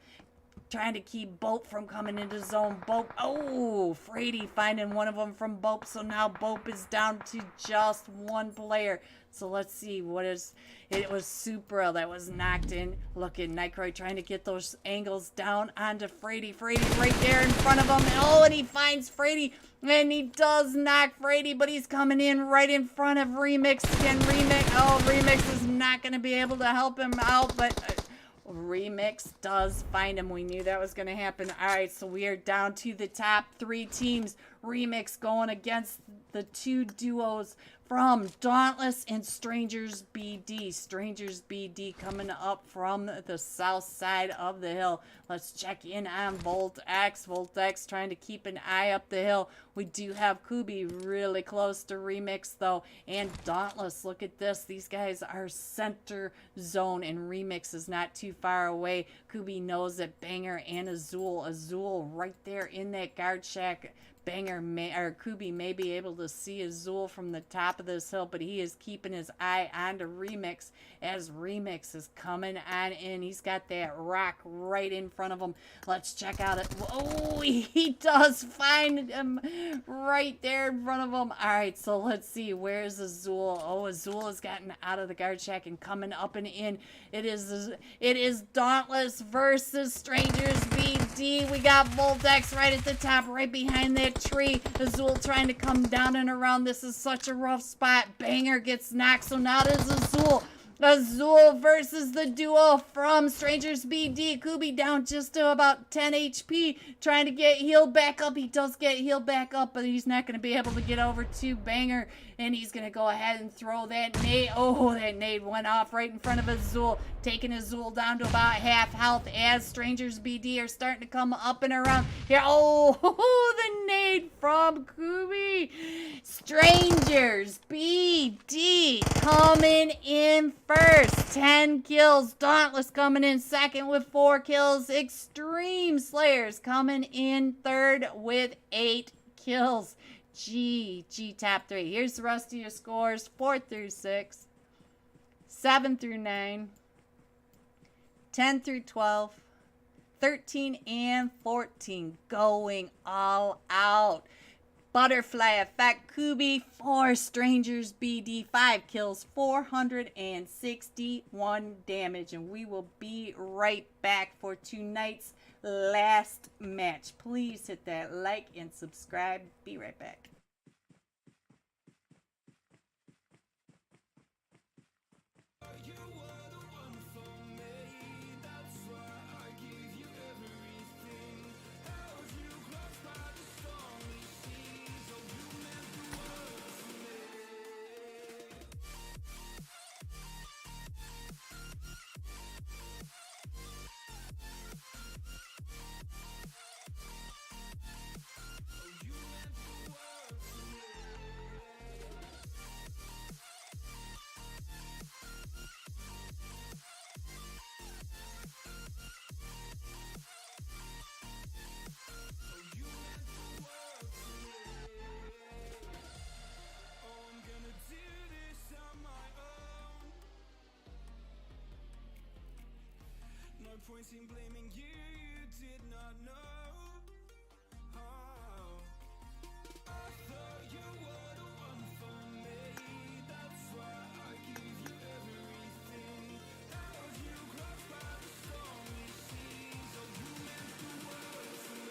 trying to keep Bope from coming into zone. Bope, oh, Frady finding one of them from Bope. So now Bope is down to just one player. So let's see what is. It was Supra that was knocked in. Look at Nightcroy trying to get those angles down onto Frady. Frady right there in front of him. Oh, and he finds Frady. And he does knock Frady, but he's coming in right in front of Remix. Can Remix. Oh, Remix is not going to be able to help him out, but Remix does find him. We knew that was going to happen. All right, so we are down to the top 3 teams. Remix going against the 2 duos from Dauntless and Strangers BD. Strangers BD coming up from the south side of the hill. Let's check in on Volt X. Volt X trying to keep an eye up the hill. We do have Kubi really close to Remix though. And Dauntless, look at this. These guys are center zone and Remix is not too far away. Kubi knows that Banger and Azul right there in that guard shack. Banger or Kubi may be able to see Azul from the top of this hill, but he is keeping his eye onto Remix as Remix is coming on in. He's got that rock right in front of him. Let's check out it. Oh, he does find him right there in front of him. All right, so let's see. Where's Azul? Oh, Azul has gotten out of the guard shack and coming up and in. It is Dauntless versus Strangers BD. We got Voltex right at the top, right behind that tree. Azul trying to come down and around. This is such a rough spot. Banger gets knocked, so now it is Azul. Azul versus the duo from Strangers BD. Kubi down just to about 10 HP. Trying to get healed back up. He does get healed back up, but he's not going to be able to get over to Banger. And he's going to go ahead and throw that nade. Oh, that nade went off right in front of Azul. Taking Azul down to about half health as Strangers BD are starting to come up and around here. Oh, the nade from Kubi. Strangers BD coming in first. 10 kills. Dauntless coming in second with 4 kills. Extreme Slayers coming in third with 8 kills. G top 3. Here's the rest of your scores. 4 through 6. 7 through 9. 10 through 12. 13 and 14. Going all out. Butterfly Effect Kubi, 4 Strangers BD, 5 kills, 461 damage. And we will be right back for tonight's last match. Please hit that like and subscribe. Be right back. Points in blaming you, you did not know. Oh, I thought you were the one for me. That's why I give you everything. Held you close by the stormy seas. Oh, you meant the world to me.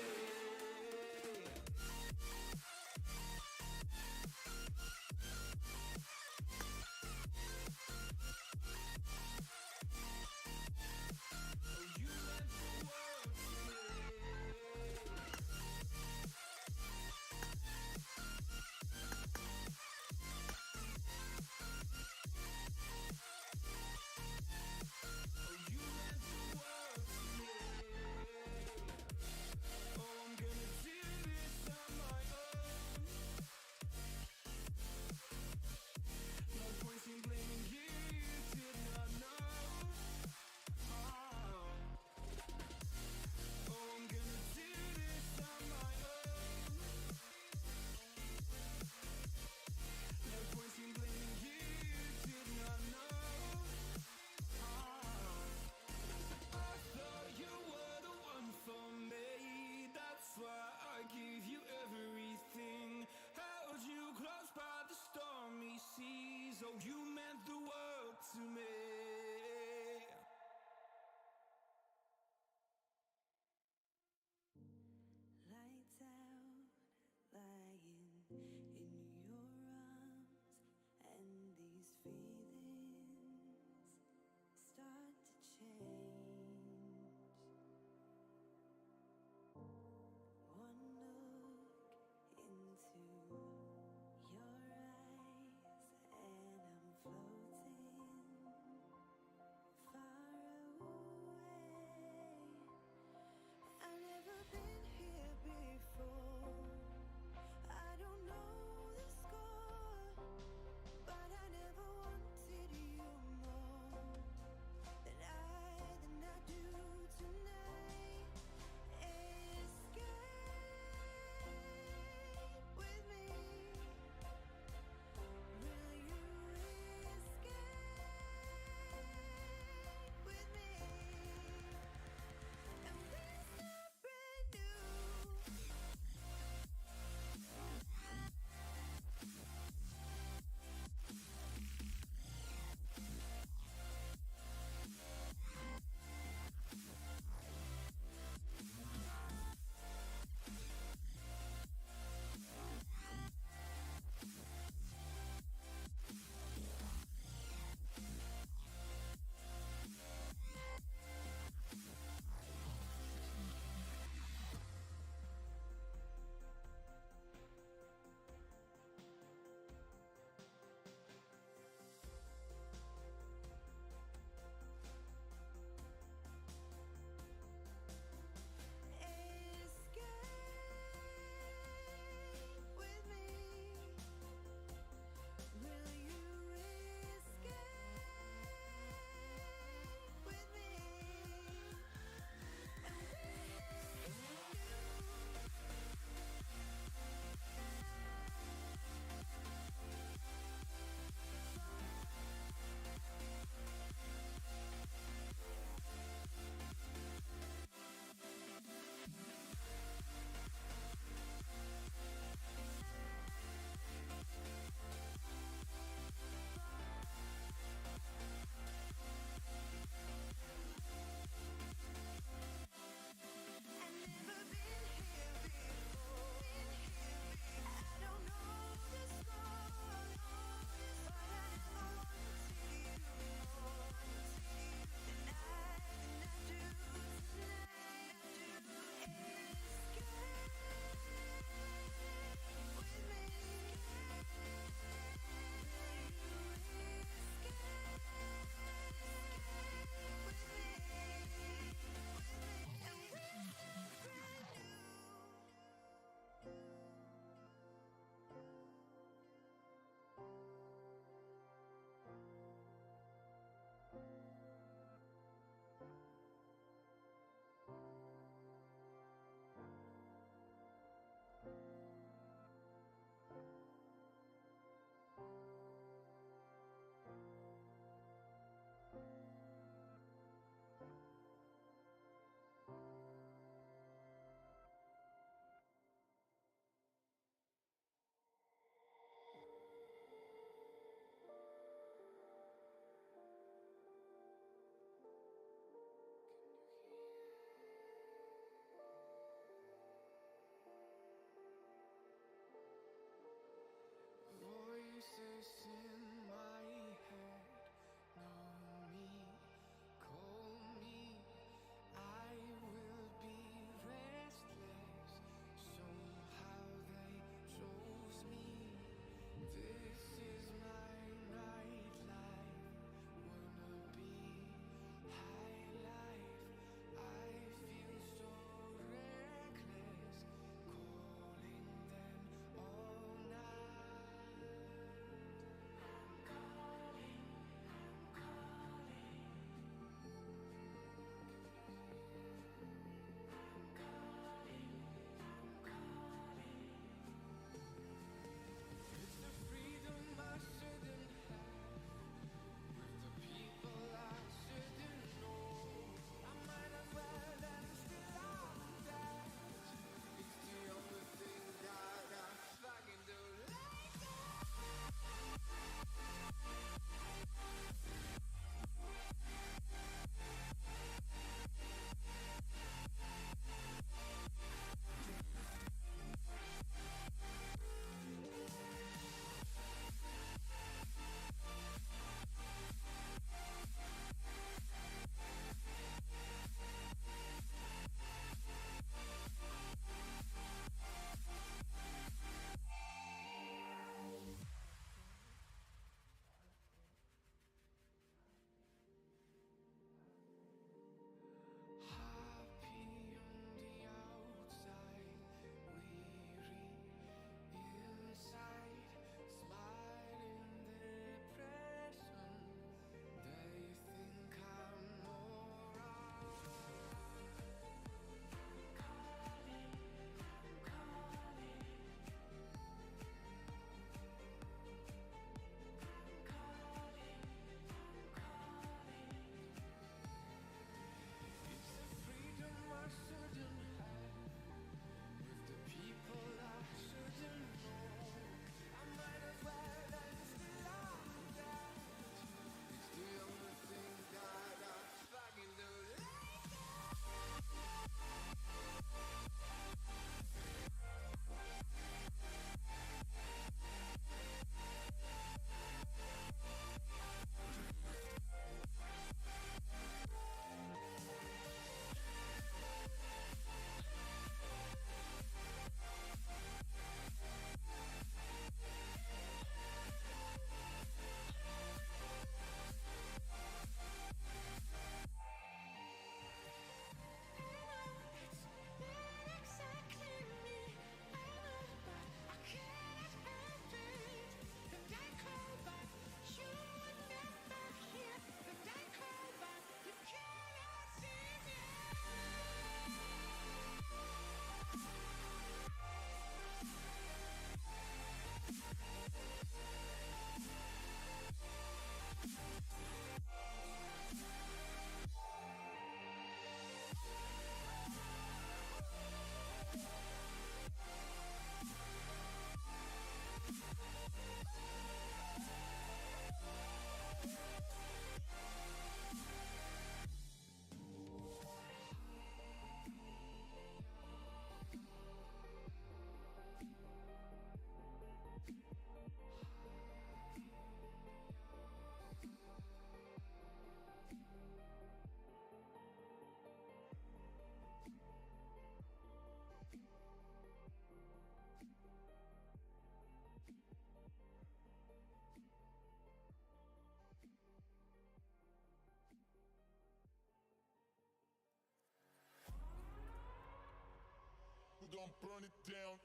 gon' burn it down.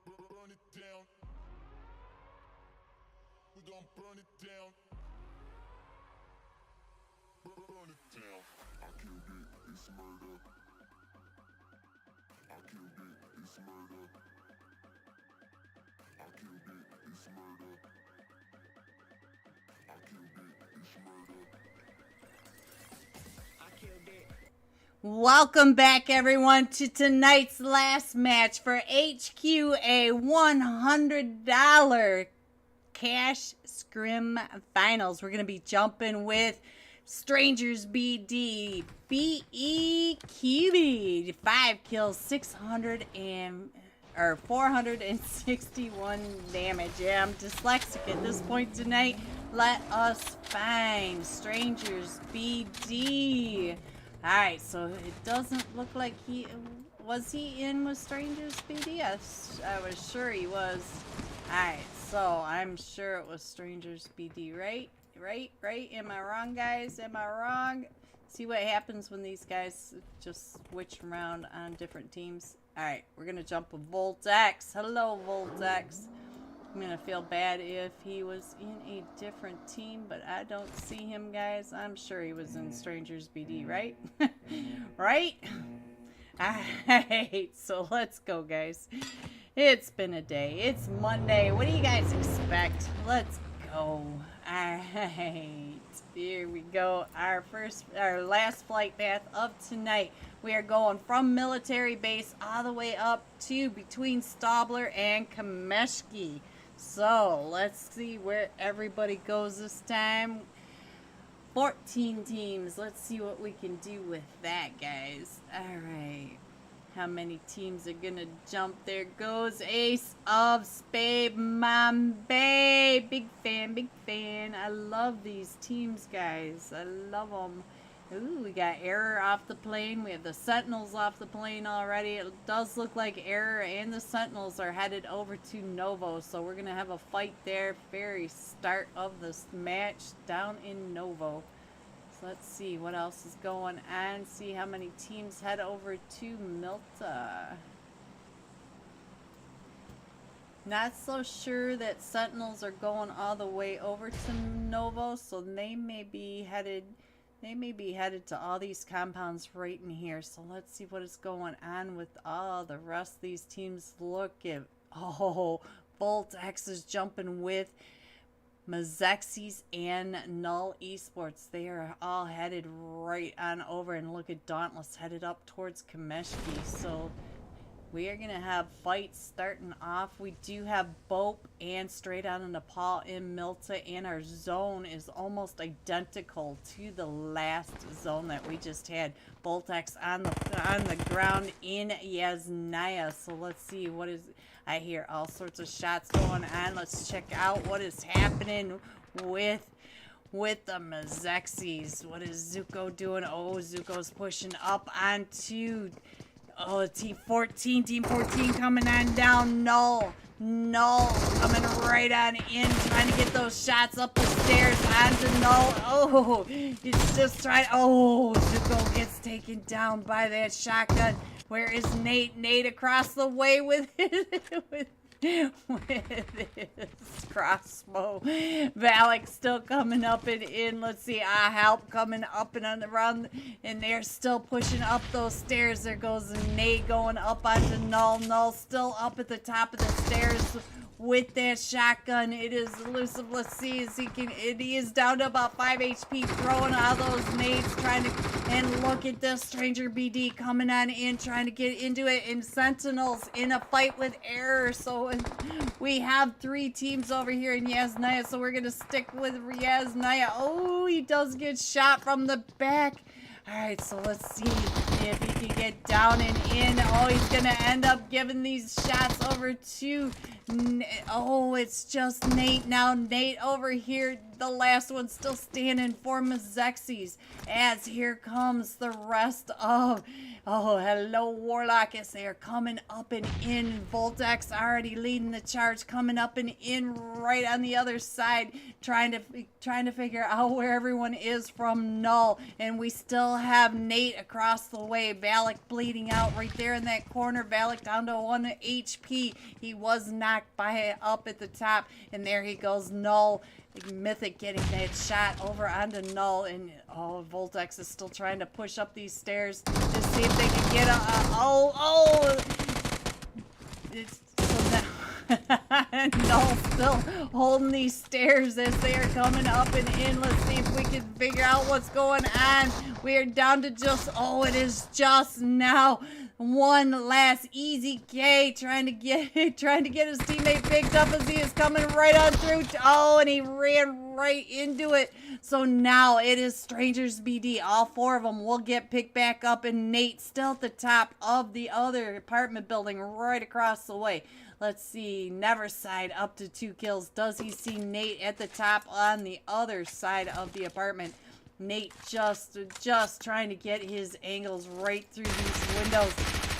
Burn it down. We gon' burn it down. Burn it down. I killed it, it's murder. I killed it, it's murder. I killed it, it's murder. I killed it, it's murder. I killed it. Welcome back, everyone, to tonight's last match for HQA $100 Cash Scrim Finals. We're going to be jumping with Strangers BD, BEQB, 5 kills, 461 damage. Yeah, I'm dyslexic at this point tonight. Let us find Strangers BD. Alright, so it doesn't look like he... Was he in with Strangers BD? I was sure he was. Alright, so I'm sure it was Strangers BD, right? Right? Am I wrong, guys? Am I wrong? See what happens when these guys just switch around on different teams. Alright, we're gonna jump a Voltex. Hello, Voltex. I'm gonna feel bad if he was in a different team, but I don't see him, guys. I'm sure he was in Strangers BD, right? Right? Alright, so let's go, guys. It's been a day. It's Monday. What do you guys expect? Let's go. Alright, here we go. Our last flight path of tonight. We are going from military base all the way up to between Stabler and Kameshki. So let's see where everybody goes this time. 14 teams. Let's see what we can do with that, guys. Alright. How many teams are gonna jump? There goes Ace of Spade Mambe. Big fan. I love these teams, guys. I love them. Ooh, we got Error off the plane. We have the Sentinels off the plane already. It does look like Error and the Sentinels are headed over to Novo. So we're gonna have a fight there. Very start of this match down in Novo. So let's see what else is going on. See how many teams head over to Milta. Not so sure that Sentinels are going all the way over to Novo, so they may be headed to all these compounds right in here. So let's see what is going on with all the rest of these teams. Look at, oh, Bolt X is jumping with Mazexis and Null Esports. They are all headed right on over, and look at Dauntless headed up towards Kameshki. So we are going to have fights starting off. We do have Bope and Straight Out of Nepal in Milta, and our zone is almost identical to the last zone that we just had. Boltex on the ground in Yasnaya. So let's see what is... I hear all sorts of shots going on. Let's check out what is happening with the Mazexis. What is Zuko doing? Oh, Zuko's pushing up onto... Oh, Team 14 coming on down. Null coming right on in, trying to get those shots up the stairs onto Null. Oh, it's just trying. Oh, Zuko gets taken down by that shotgun. Where is Nate? Nate across the way with with his crossbow. Valak still coming up and in. Let's see. Help coming up and on the run, and they're still pushing up those stairs. There goes Nate going up onto Null. Null still up at the top of the stairs with that shotgun. It is elusive. Let's see as he is down to about 5 HP, throwing all those nades, trying to, and look at this Stranger BD coming on in, trying to get into it, and Sentinels in a fight with Error. So we have 3 teams over here in Yasnaya, so we're gonna stick with Yasnaya. Oh, he does get shot from the back. Alright, so let's see if he can get down and in. Oh, he's going to end up giving these shots over to... Oh, it's just Nate now. Nate over here, the last one still standing for Mazexis. As here comes the rest of... Oh, hello, Warlock, as they are coming up and in. Voltex already leading the charge, coming up and in right on the other side, trying to figure out where everyone is from Null. And we still have Nate across the way. Valak bleeding out right there in that corner. Valak down to 1 HP. He was knocked by up at the top, and there he goes, Null. Mythic getting that shot over onto Null, and oh, Voltex is still trying to push up these stairs to see if they can get it's so now Null still holding these stairs as they are coming up and in. Let's see if we can figure out what's going on. We are down to just, oh, it is just now One last easy K trying to get his teammate picked up as he is coming right on through. Oh, and he ran right into it. So now it is Strangers BD. All four of them will get picked back up, and Nate still at the top of the other apartment building right across the way. Let's see, Neverside up to 2 kills. Does he see Nate at the top on the other side of the apartment? Nate just trying to get his angles right through these windows.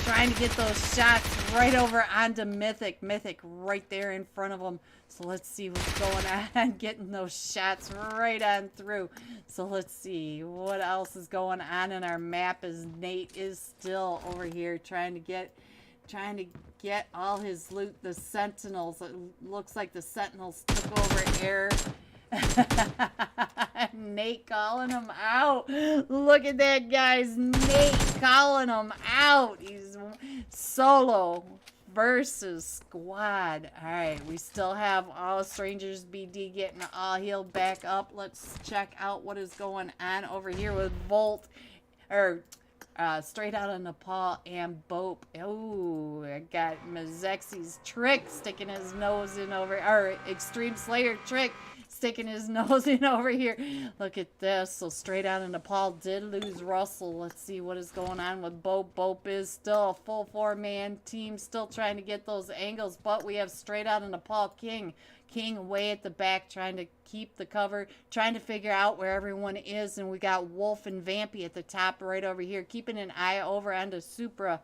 Trying to get those shots right over onto Mythic. Mythic right there in front of him. So let's see what's going on. Getting those shots right on through. So let's see what else is going on in our map as Nate is still over here trying to get all his loot. The Sentinels. It looks like the Sentinels took over air. Nate calling him out. Look at that, guys. Nate calling him out. He's solo versus squad. All right, we still have all Strangers BD getting all healed back up. Let's check out what is going on over here with Volt, or straight out of Nepal and Bope. Oh, I got Mazexi's Trick sticking his nose in over, or Extreme Slayer Trick sticking his nose in over here. Look at this. So straight out of Nepal did lose Russell. Let's see what is going on with Bope. Bope is still a full 4-man team, still trying to get those angles, but we have straight out of Nepal King. King way at the back trying to keep the cover, trying to figure out where everyone is, and we got Wolf and Vampy at the top right over here, keeping an eye over onto Supra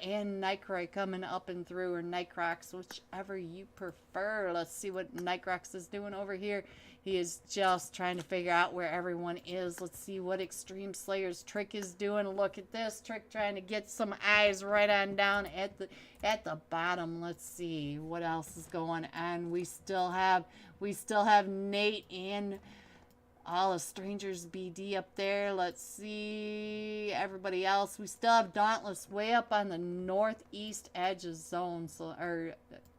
and Nightcroy coming up and through, or Nightcrox, whichever you prefer. Let's see what Nightcrox is doing over here. He is just trying to figure out where everyone is. Let's see what Extreme Slayer's Trick is doing. Look at this. Trick trying to get some eyes right on down at the bottom. Let's see what else is going on. We still have Nate and all of Strangers BD up there. Let's see everybody else. We still have Dauntless way up on the northeast edge of zone, so, or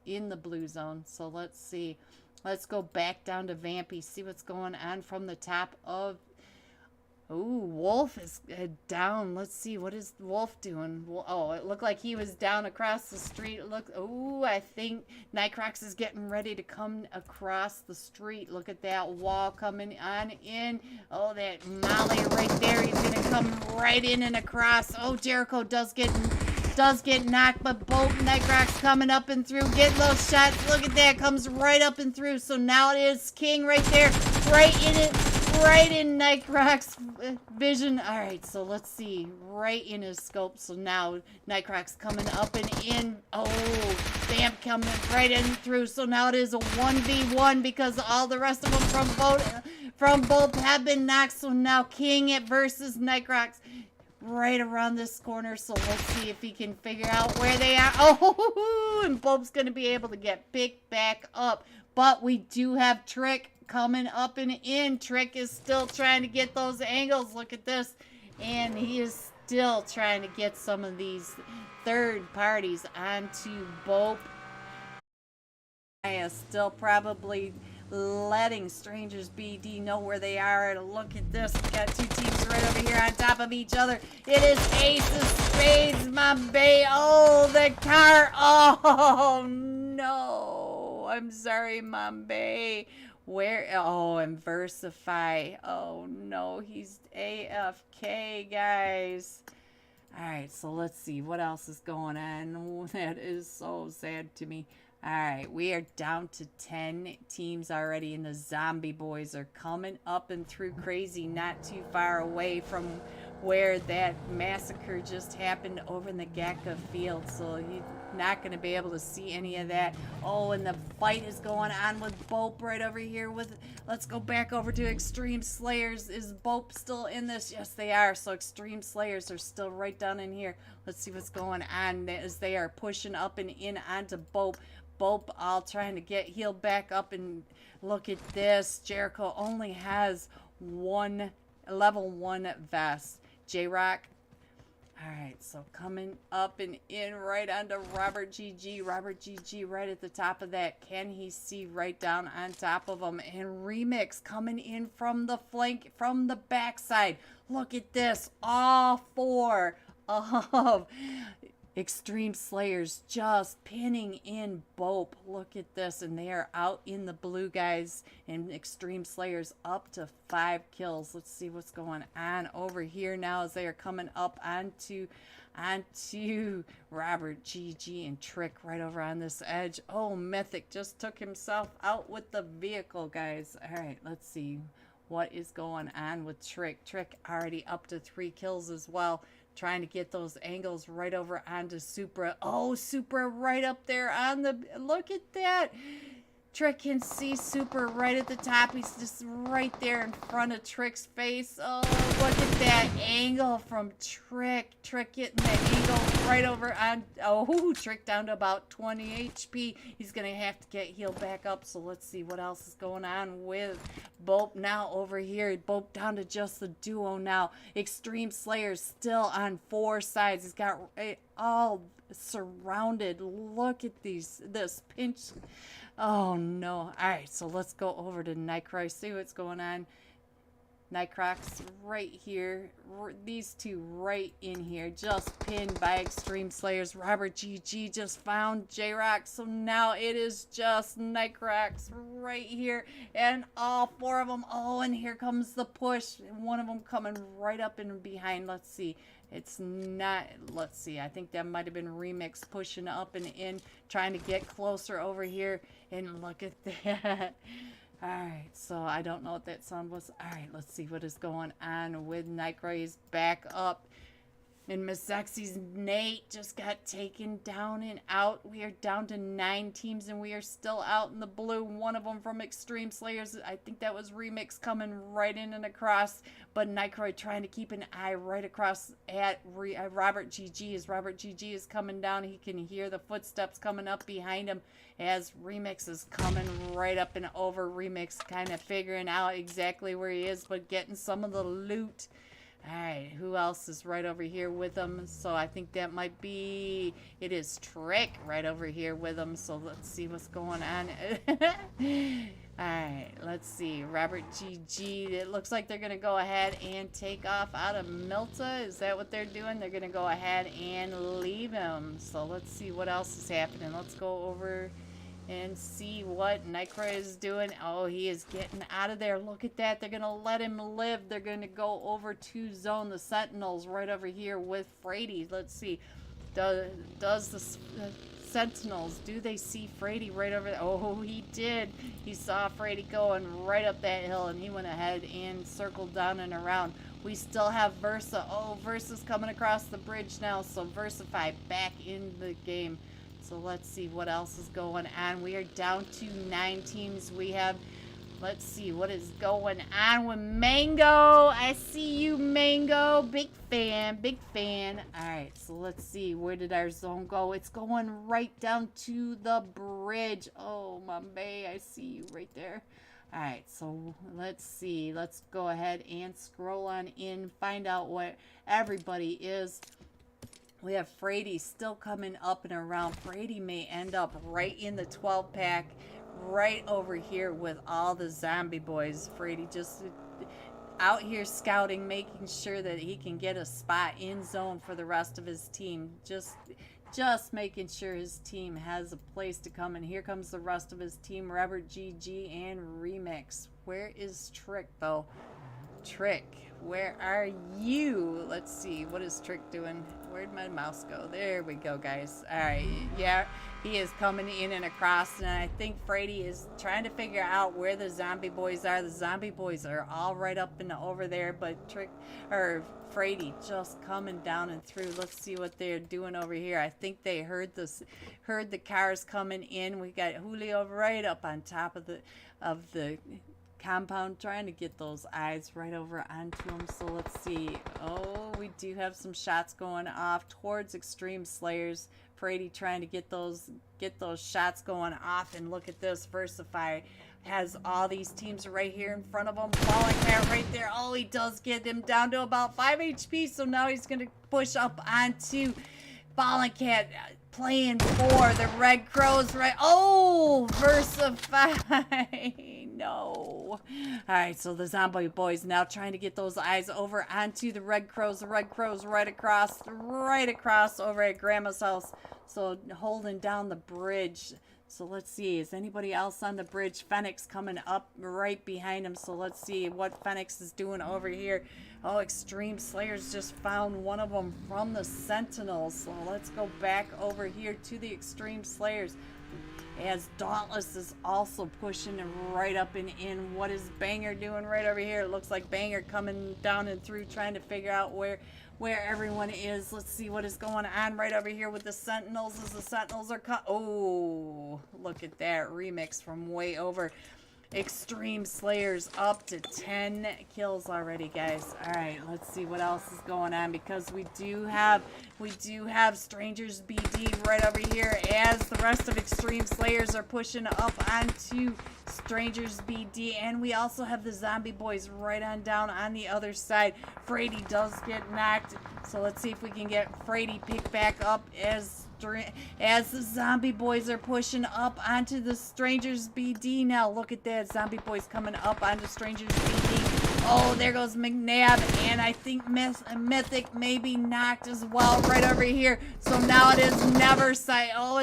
in the blue zone. So let's see. Let's go back down to Vampy, see what's going on from the top of... Ooh, Wolf is down. Let's see, what is Wolf doing? Oh, it looked like he was down across the street. Look, ooh, I think Nightcrox is getting ready to come across the street. Look at that wall coming on in. Oh, that Molly right there. He's going to come right in and across. Oh, Jericho does get knocked, but Bolt Nightcrox coming up and through, getting those shots. Look at that, comes right up and through. So now it is King right there, right in it. Right in Nightcrox's vision. All right, so let's see. Right in his scope. So now Nightcrox coming up and in. Oh, Vamp coming right in through. So now it is a 1v1 because all the rest of them from both have been knocked. So now King versus Nightcrox right around this corner. So let's see if he can figure out where they are. Oh, and Bope's going to be able to get picked back up. But we do have Trick coming up and in. Trick is still trying to get those angles. Look at this. And he is still trying to get some of these third parties onto Bope. I am still probably letting Strangers BD know where they are. Look at this. We got two teams right over here on top of each other. It is Ace of Spades, my bae. Oh, the car. Oh, no. I'm sorry, Mom Bay. Where? Oh, and Versify. Oh, no. He's AFK, guys. All right, so let's see. What else is going on? Oh, that is so sad to me. All right, we are down to 10 teams already, and the Zombie Boys are coming up and through crazy, not too far away from where that massacre just happened over in the Gakka field. So you're not going to be able to see any of that. Oh, and the fight is going on with Bope right over here. Let's go back over to Extreme Slayers. Is Bope still in this? Yes, they are. So Extreme Slayers are still right down in here. Let's see what's going on as they are pushing up and in onto Bope. Bope all trying to get healed back up, and look at this. Jericho only has one level 1 vest. J-Rock. All right, so coming up and in right onto Robert GG. Robert GG right at the top of that. Can he see right down on top of him? And Remix coming in from the flank, from the backside. Look at this. All four of Extreme Slayers just pinning in Bope. Look at this, and they are out in the blue, guys, and Extreme Slayers up to 5 kills. Let's see what's going on over here now as they are coming up onto Robert, GG, and Trick right over on this edge. Oh, Mythic just took himself out with the vehicle, guys. All right, let's see what is going on with Trick. Trick already up to 3 kills as well. Trying to get those angles right over onto Supra. Oh, Supra right up there on the... Look at that. Trick can see Supra right at the top. He's just right there in front of Trick's face. Oh, look at that angle from Trick. Trick getting the angle right over on... Oh, Trick down to about 20 HP. He's going to have to get healed back up. So let's see what else is going on with Bope now over here. Bope down to just the duo now. Extreme Slayers still on 4 sides. He's got all surrounded. Look at this pinch... Oh, no. All right, so let's go over to Nightcross, see what's going on. Nightcross right here. These two right in here. Just pinned by Extreme Slayers. Robert GG just found J-Rock. So now it is just Nightcross right here. And all 4 of them. Oh, and here comes the push. One of them coming right up and behind. Let's see. It's not, let's see, I think that might have been Remix pushing up and in, trying to get closer over here, and look at that. Alright, so I don't know what that sound was. Alright, let's see what is going on with Nightcraw's back up. And Miss Sexy's Nate just got taken down and out. We are down to 9 teams, and we are still out in the blue. One of them from Extreme Slayers. I think that was Remix coming right in and across. But Nightcrow trying to keep an eye right across at Robert GG. As Robert GG is coming down, he can hear the footsteps coming up behind him as Remix is coming right up and over. Remix kind of figuring out exactly where he is, but getting some of the loot. Alright, who else is right over here with him? So I think that might be... It is Trick right over here with him. So let's see what's going on. Alright, let's see. Robert GG. It looks like they're going to go ahead and take off out of Milta. Is that what they're doing? They're going to go ahead and leave him. So let's see what else is happening. Let's go over and see what Nightcrow is doing. Oh, he is getting out of there. Look at that. They're going to let him live. They're going to go over to zone the Sentinels right over here with Frady. Let's see. Does the Sentinels, do they see Frady right over there? Oh, he did. He saw Frady going right up that hill, and he went ahead and circled down and around. We still have Versa. Oh, Versa's coming across the bridge now, so Versify back in the game. So let's see what else is going on. We are down to 9 teams. We have, let's see what is going on with Mango. I see you, Mango. Big fan, big fan. All right, so let's see. Where did our zone go? It's going right down to the bridge. Oh, my bae, I see you right there. All right, so let's see. Let's go ahead and scroll on in, find out what everybody is. We have Frady still coming up and around. Frady may end up right in the 12-pack, right over here with all the zombie boys. Frady just out here scouting, making sure that he can get a spot in zone for the rest of his team. Just making sure his team has a place to come. And here comes the rest of his team, Robert GG and Remix. Where is Trick, though? Trick, where are you? Let's see, what is Trick doing? Where'd my mouse go? There we go, guys. All right, yeah, he is coming in and across, and I think Frady is trying to figure out where the zombie boys are. The zombie boys are all right up and over there, but Frady just coming down and through. Let's see what they're doing over here. I think they heard the cars coming in. We got Julio right up on top of the compound, trying to get those eyes right over onto him. So let's see. Oh, we do have some shots going off towards Extreme Slayers. Frady trying to get those shots going off, and look at this. Versify has all these teams right here in front of him. Falling Cat right there. Oh, he does get him down to about 5 HP, so now he's going to push up onto Fallen Cat, playing for the Red Crows, right? Oh, Versify. no. Alright, so the zombie boys now trying to get those eyes over onto the red crows. The red crows right across over at Grandma's house. So holding down the bridge. So let's see, is anybody else on the bridge? Phoenix coming up right behind him. So let's see what Phoenix is doing over here. Oh, Extreme Slayers just found one of them from the Sentinels. So let's go back over here to the Extreme Slayers. As Dauntless is also pushing right up and in. What is Banger doing right over here? It looks like Banger coming down and through, trying to figure out where everyone is. Let's see what is going on right over here with the Sentinels as the Sentinels are oh, look at that remix from way over. Extreme Slayers up to 10 kills already, guys. All right, let's see what else is going on, because we do have Strangers BD right over here as the rest of Extreme Slayers are pushing up onto Strangers BD, and we also have the zombie boys right on down on the other side. Frady does get knocked, so let's see if we can get Frady picked back up as the zombie boys are pushing up onto the Strangers BD now. Look at that, zombie boys coming up onto Strangers BD. Oh, there goes McNabb, and I think Mythic may be knocked as well right over here. So now it is Neverside. Oh,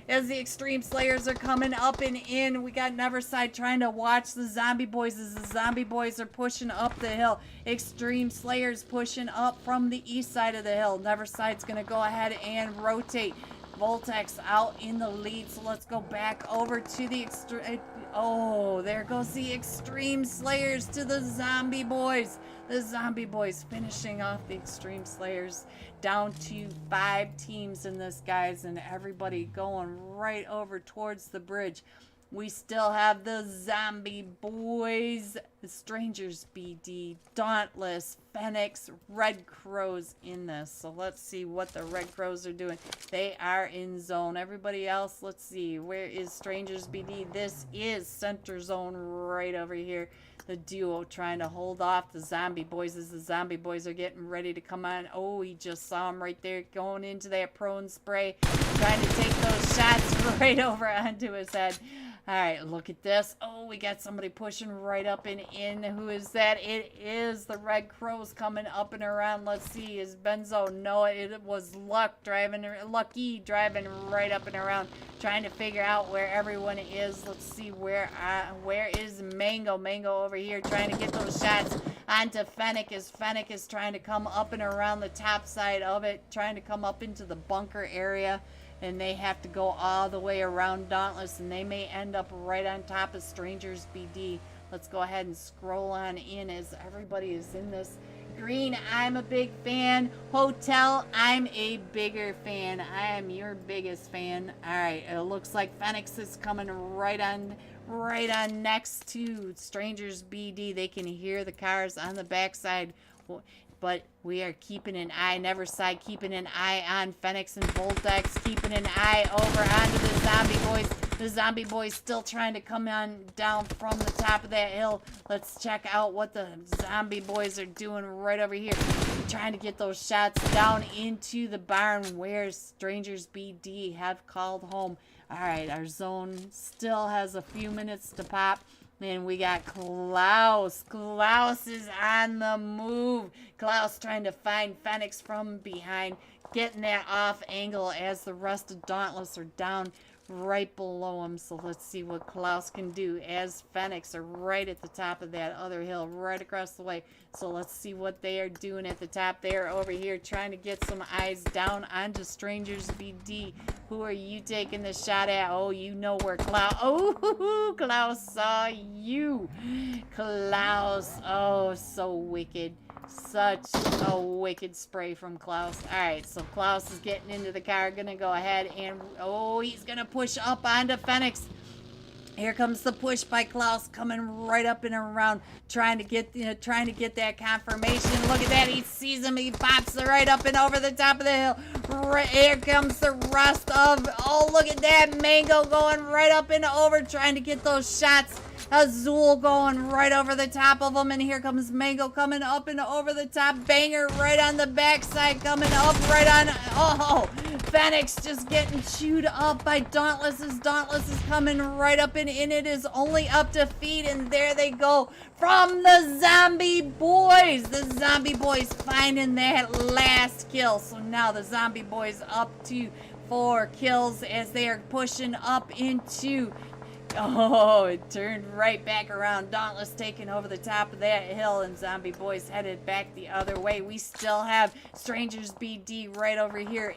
as the Extreme Slayers are coming up and in, we got Neverside trying to watch the zombie boys as the zombie boys are pushing up the hill. Extreme Slayers pushing up from the east side of the hill. Neverside's going to go ahead and rotate. Voltex out in the lead, so let's go back over to the Extreme. Oh, there goes the Extreme Slayers to the zombie boys. The zombie boys finishing off the Extreme Slayers. Down to 5 teams in this, guys, and everybody going right over towards the bridge. We still have the zombie boys, the Strangers BD, Dauntless, Phoenix, Red Crows in this. So let's see what the Red Crows are doing. They are in zone. Everybody else, let's see. Where is Strangers BD? This is center zone right over here. The duo trying to hold off the zombie boys as the zombie boys are getting ready to come on. Oh, he just saw him right there going into that prone spray, trying to take those shots right over onto his head. All right, look at this. Oh, we got somebody pushing right up and in. Who is that? It is the Red Crows coming up and around. Let's see. Is Benzo? No, it was Lucky driving right up and around, trying to figure out where everyone is. Let's see where is Mango? Mango over here trying to get those shots onto Fennec as Fennec is trying to come up and around the top side of it, trying to come up into the bunker area. And they have to go all the way around Dauntless, and they may end up right on top of Strangers BD. Let's go ahead and scroll on in as everybody is in this. Green, I'm a big fan. Hotel, I'm a bigger fan. I am your biggest fan. All right, it looks like Phoenix is coming right on next to Strangers BD. They can hear the cars on the backside. But we are keeping an eye, Neverside keeping an eye on Phoenix and Voltex, keeping an eye over onto the zombie boys. The zombie boys still trying to come on down from the top of that hill. Let's check out what the zombie boys are doing right over here. Trying to get those shots down into the barn where Strangers BD have called home. All right, our zone still has a few minutes to pop. And we got Klaus. Klaus is on the move. Klaus trying to find Phoenix from behind, getting that off angle as the rest of Dauntless are down right below him. So let's see what Klaus can do as Phoenix are right at the top of that other hill, right across the way. So let's see what they are doing at the top. They are over here trying to get some eyes down onto Strangers BD. Who are you taking the shot at? Oh, you know where Klaus. Oh, Klaus saw you. Klaus. Oh, so wicked. Such a wicked spray from Klaus. Alright, so Klaus is getting into the car. Gonna go ahead and... Oh, he's gonna push up onto Phoenix. Here comes the push by Klaus, coming right up and around, trying to get that confirmation. Look at that, he sees him, he pops right up and over the top of the hill. Right, here comes the rest of... Oh, look at that, Mango going right up and over, trying to get those shots. Azul going right over the top of him, and here comes Mango coming up and over the top. Banger right on the backside, coming up right on... Oh, Fennec's just getting chewed up by Dauntless as Dauntless is coming right up and in. It is only up to feet, and there they go from the Zombie Boys. The Zombie Boys finding that last kill. So now the Zombie Boys up to 4 kills as they are pushing up into... Oh, it turned right back around. Dauntless taking over the top of that hill, and Zombie Boys headed back the other way. We still have Strangers BD right over here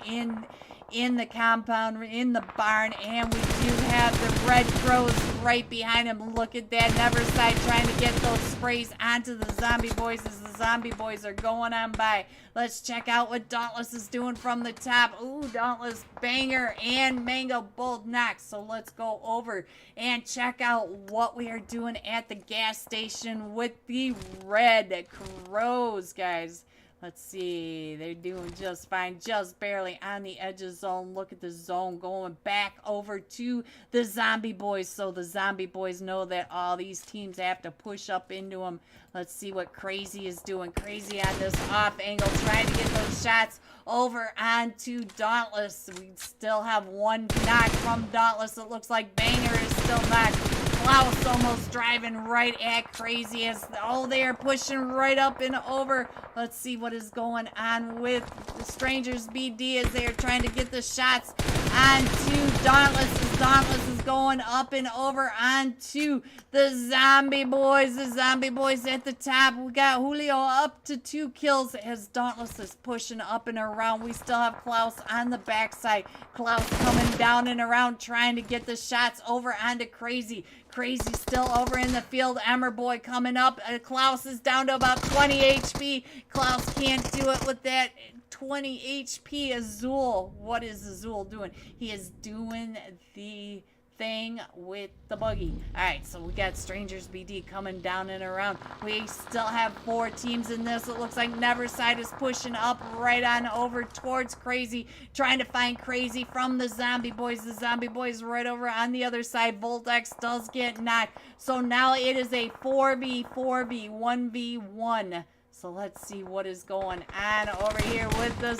in the compound, in the barn, and we do have the Red Crows right behind him. Look at that, Neverside trying to get those sprays onto the Zombie Boys as the Zombie Boys are going on by. Let's check out what Dauntless is doing from the top. Ooh, Dauntless, Banger, and Mango both knocked. So let's go over and check out what we are doing at the gas station with the Red Crows, guys. Let's see, they're doing just fine, just barely on the edge of zone. Look at the zone going back over to the Zombie Boys. So the Zombie Boys know that all these teams have to push up into them. Let's see what Crazy is doing. Crazy on this off angle, trying to get those shots over onto Dauntless. We still have one knock from Dauntless. It looks like Banger is still knocked. Klaus almost driving right at Crazy as, oh, they are pushing right up and over. Let's see what is going on with the Strangers BD as they are trying to get the shots onto Dauntless as Dauntless is going up and over onto the Zombie Boys. The Zombie Boys at the top. We got Julio up to 2 kills as Dauntless is pushing up and around. We still have Klaus on the backside. Klaus coming down and around trying to get the shots over onto Crazy. Crazy still over in the field. Emmer Boy coming up. Klaus is down to about 20 HP. Klaus can't do it with that 20 HP. Azul. What is Azul doing? He is doing the thing with the buggy. Alright, so we got Strangers BD coming down and around. We still have 4 teams in this. It looks like Neverside is pushing up right on over towards Crazy, trying to find Crazy from the Zombie Boys. The Zombie Boys right over on the other side. Voltex does get knocked. So now it is a 4v4v, 1v1. So let's see what is going on over here with the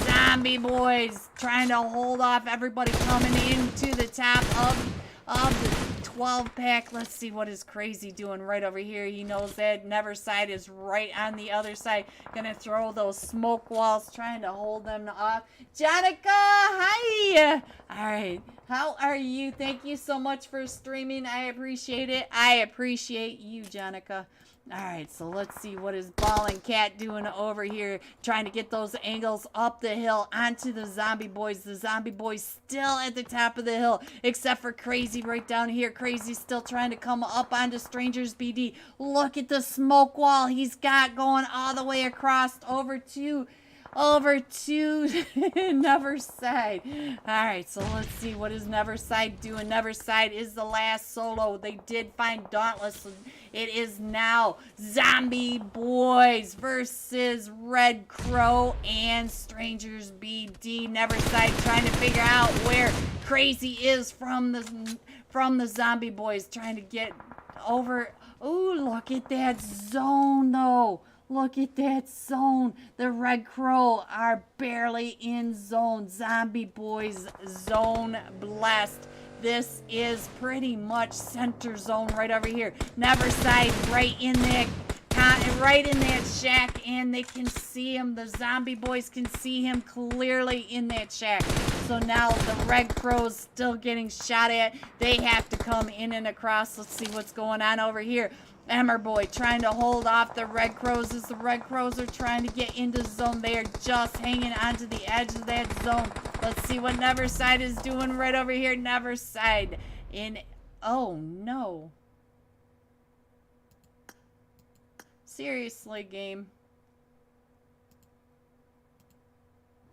Zombie Boys trying to hold off everybody coming into the top of the 12 pack. Let's see what is Crazy doing right over here. He knows that Neverside is right on the other side. Gonna throw those smoke walls, trying to hold them off. Jonica, hi! Alright, how are you? Thank you so much for streaming. I appreciate it. I appreciate you, Jonica. Alright, so let's see what is Ball and Cat doing over here, trying to get those angles up the hill onto the Zombie Boys. The Zombie Boys still at the top of the hill, except for Crazy right down here. Crazy still trying to come up onto Strangers BD. Look at the smoke wall he's got going all the way across over to Neverside. Alright, so let's see what is Neverside doing. Neverside is the last solo. They did find Dauntless. It is now Zombie Boys versus Red Crow and Strangers BD. Neverside trying to figure out where Crazy is from the Zombie Boys, trying to get over. Ooh, look at that zone though. Look at that zone. The Red Crow are barely in zone. Zombie Boys zone blessed. This is pretty much center zone right over here. Neverside right in that shack, and they can see him. The Zombie Boys can see him clearly in that shack. So now the Red Crows still getting shot at. They have to come in and across. Let's see what's going on over here. Emmer Boy trying to hold off the Red Crows as the Red Crows are trying to get into zone. They are just hanging onto the edge of that zone. Let's see what Neverside is doing right over here. Neverside in... Oh, no. Seriously, game.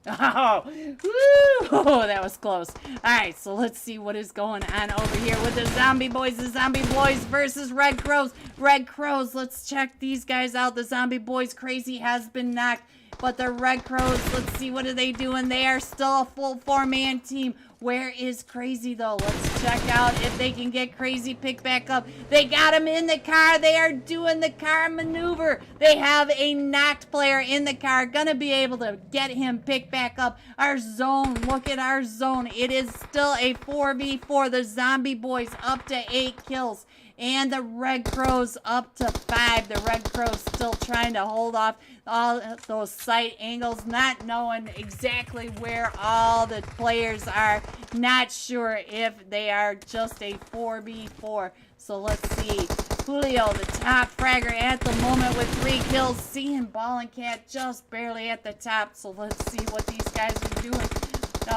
Oh, woo! That was close. Alright, so let's see what is going on over here with the Zombie Boys. The Zombie Boys versus Red Crows. Red Crows, let's check these guys out. The Zombie Boys, Crazy has been knocked. But the Red Crows, let's see, what are they doing? They are still a full 4-man team Where is Crazy, though? Let's check out if they can get Crazy picked back up. They got him in the car. They are doing the car maneuver. They have a knocked player in the car. Gonna be able to get him picked back up. Our zone, look at our zone. It is still a 4v4. The Zombie Boys up to 8 kills. And the Red Crows up to 5. The Red Crows still trying to hold off all those sight angles, not knowing exactly where all the players are. Not sure if they are just a 4v4. So let's see. Julio, the top fragger at the moment with 3 kills. Seeing Ball and Cat just barely at the top. So let's see what these guys are doing.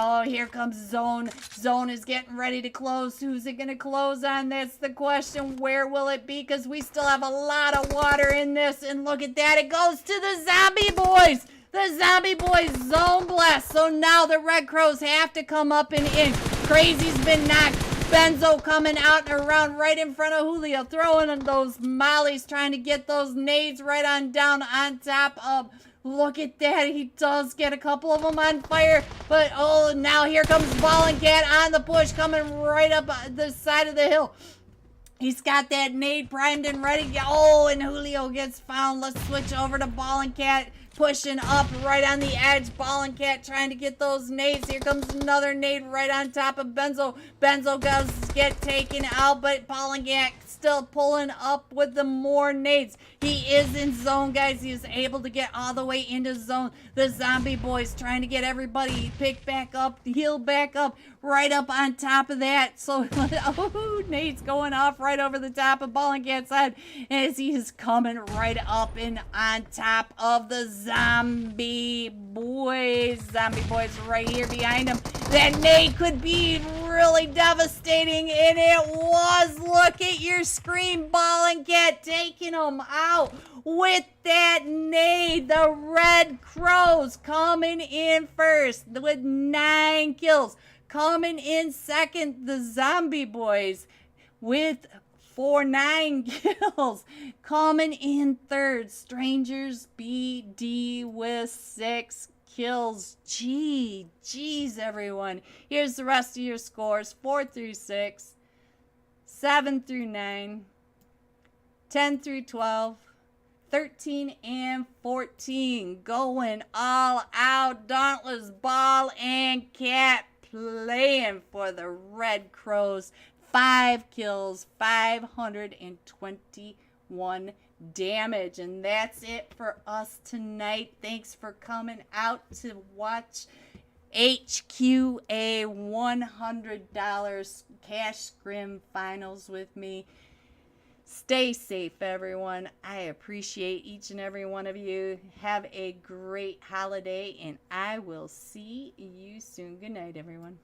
Oh, here comes Zone. Zone is getting ready to close. Who's it going to close on? That's the question. Where will it be? Because we still have a lot of water in this. And look at that. It goes to the Zombie Boys. The Zombie Boys zone blast. So now the Red Crows have to come up and in. Crazy's been knocked. Benzo coming out and around right in front of Julio. Throwing in those mollies. Trying to get those nades right on down on top of... Look at that. He does get a couple of them on fire. But, oh, now here comes Ball and Cat on the push coming right up the side of the hill. He's got that nade primed and ready. Oh, and Julio gets found. Let's switch over to Ball and Cat. Pushing up right on the edge. Ball and Cat trying to get those nades. Here comes another nade right on top of Benzo. Benzo does get taken out, but Ball and Cat still pulling up with the more nades. He is in zone, guys. He is able to get all the way into zone. The Zombie Boys trying to get everybody picked back up, healed back up, right up on top of that. So, oh, nades going off right over the top of Ball and Cat's head as he is coming right up and on top of the Zombie Boys. Zombie Boys right here behind him. That nade could be really devastating, and it was. Look at your screen, Ball and Cat taking them out with that nade. The Red Crows coming in first with 9 kills. Coming in second, the Zombie Boys with 9 kills. Coming in third, Strangers BD with 6 kills. Geez, everyone. Here's the rest of your scores. 4 through 6, 7 through 9, 10 through 12, 13 and 14. Going all out. Dauntless Ball and Cat playing for the Red Crows. 5 kills, 521 damage. And that's it for us tonight. Thanks for coming out to watch HQA $100 Cash Scrim Finals with me. Stay safe, everyone. I appreciate each and every one of you. Have a great holiday, and I will see you soon. Good night, everyone.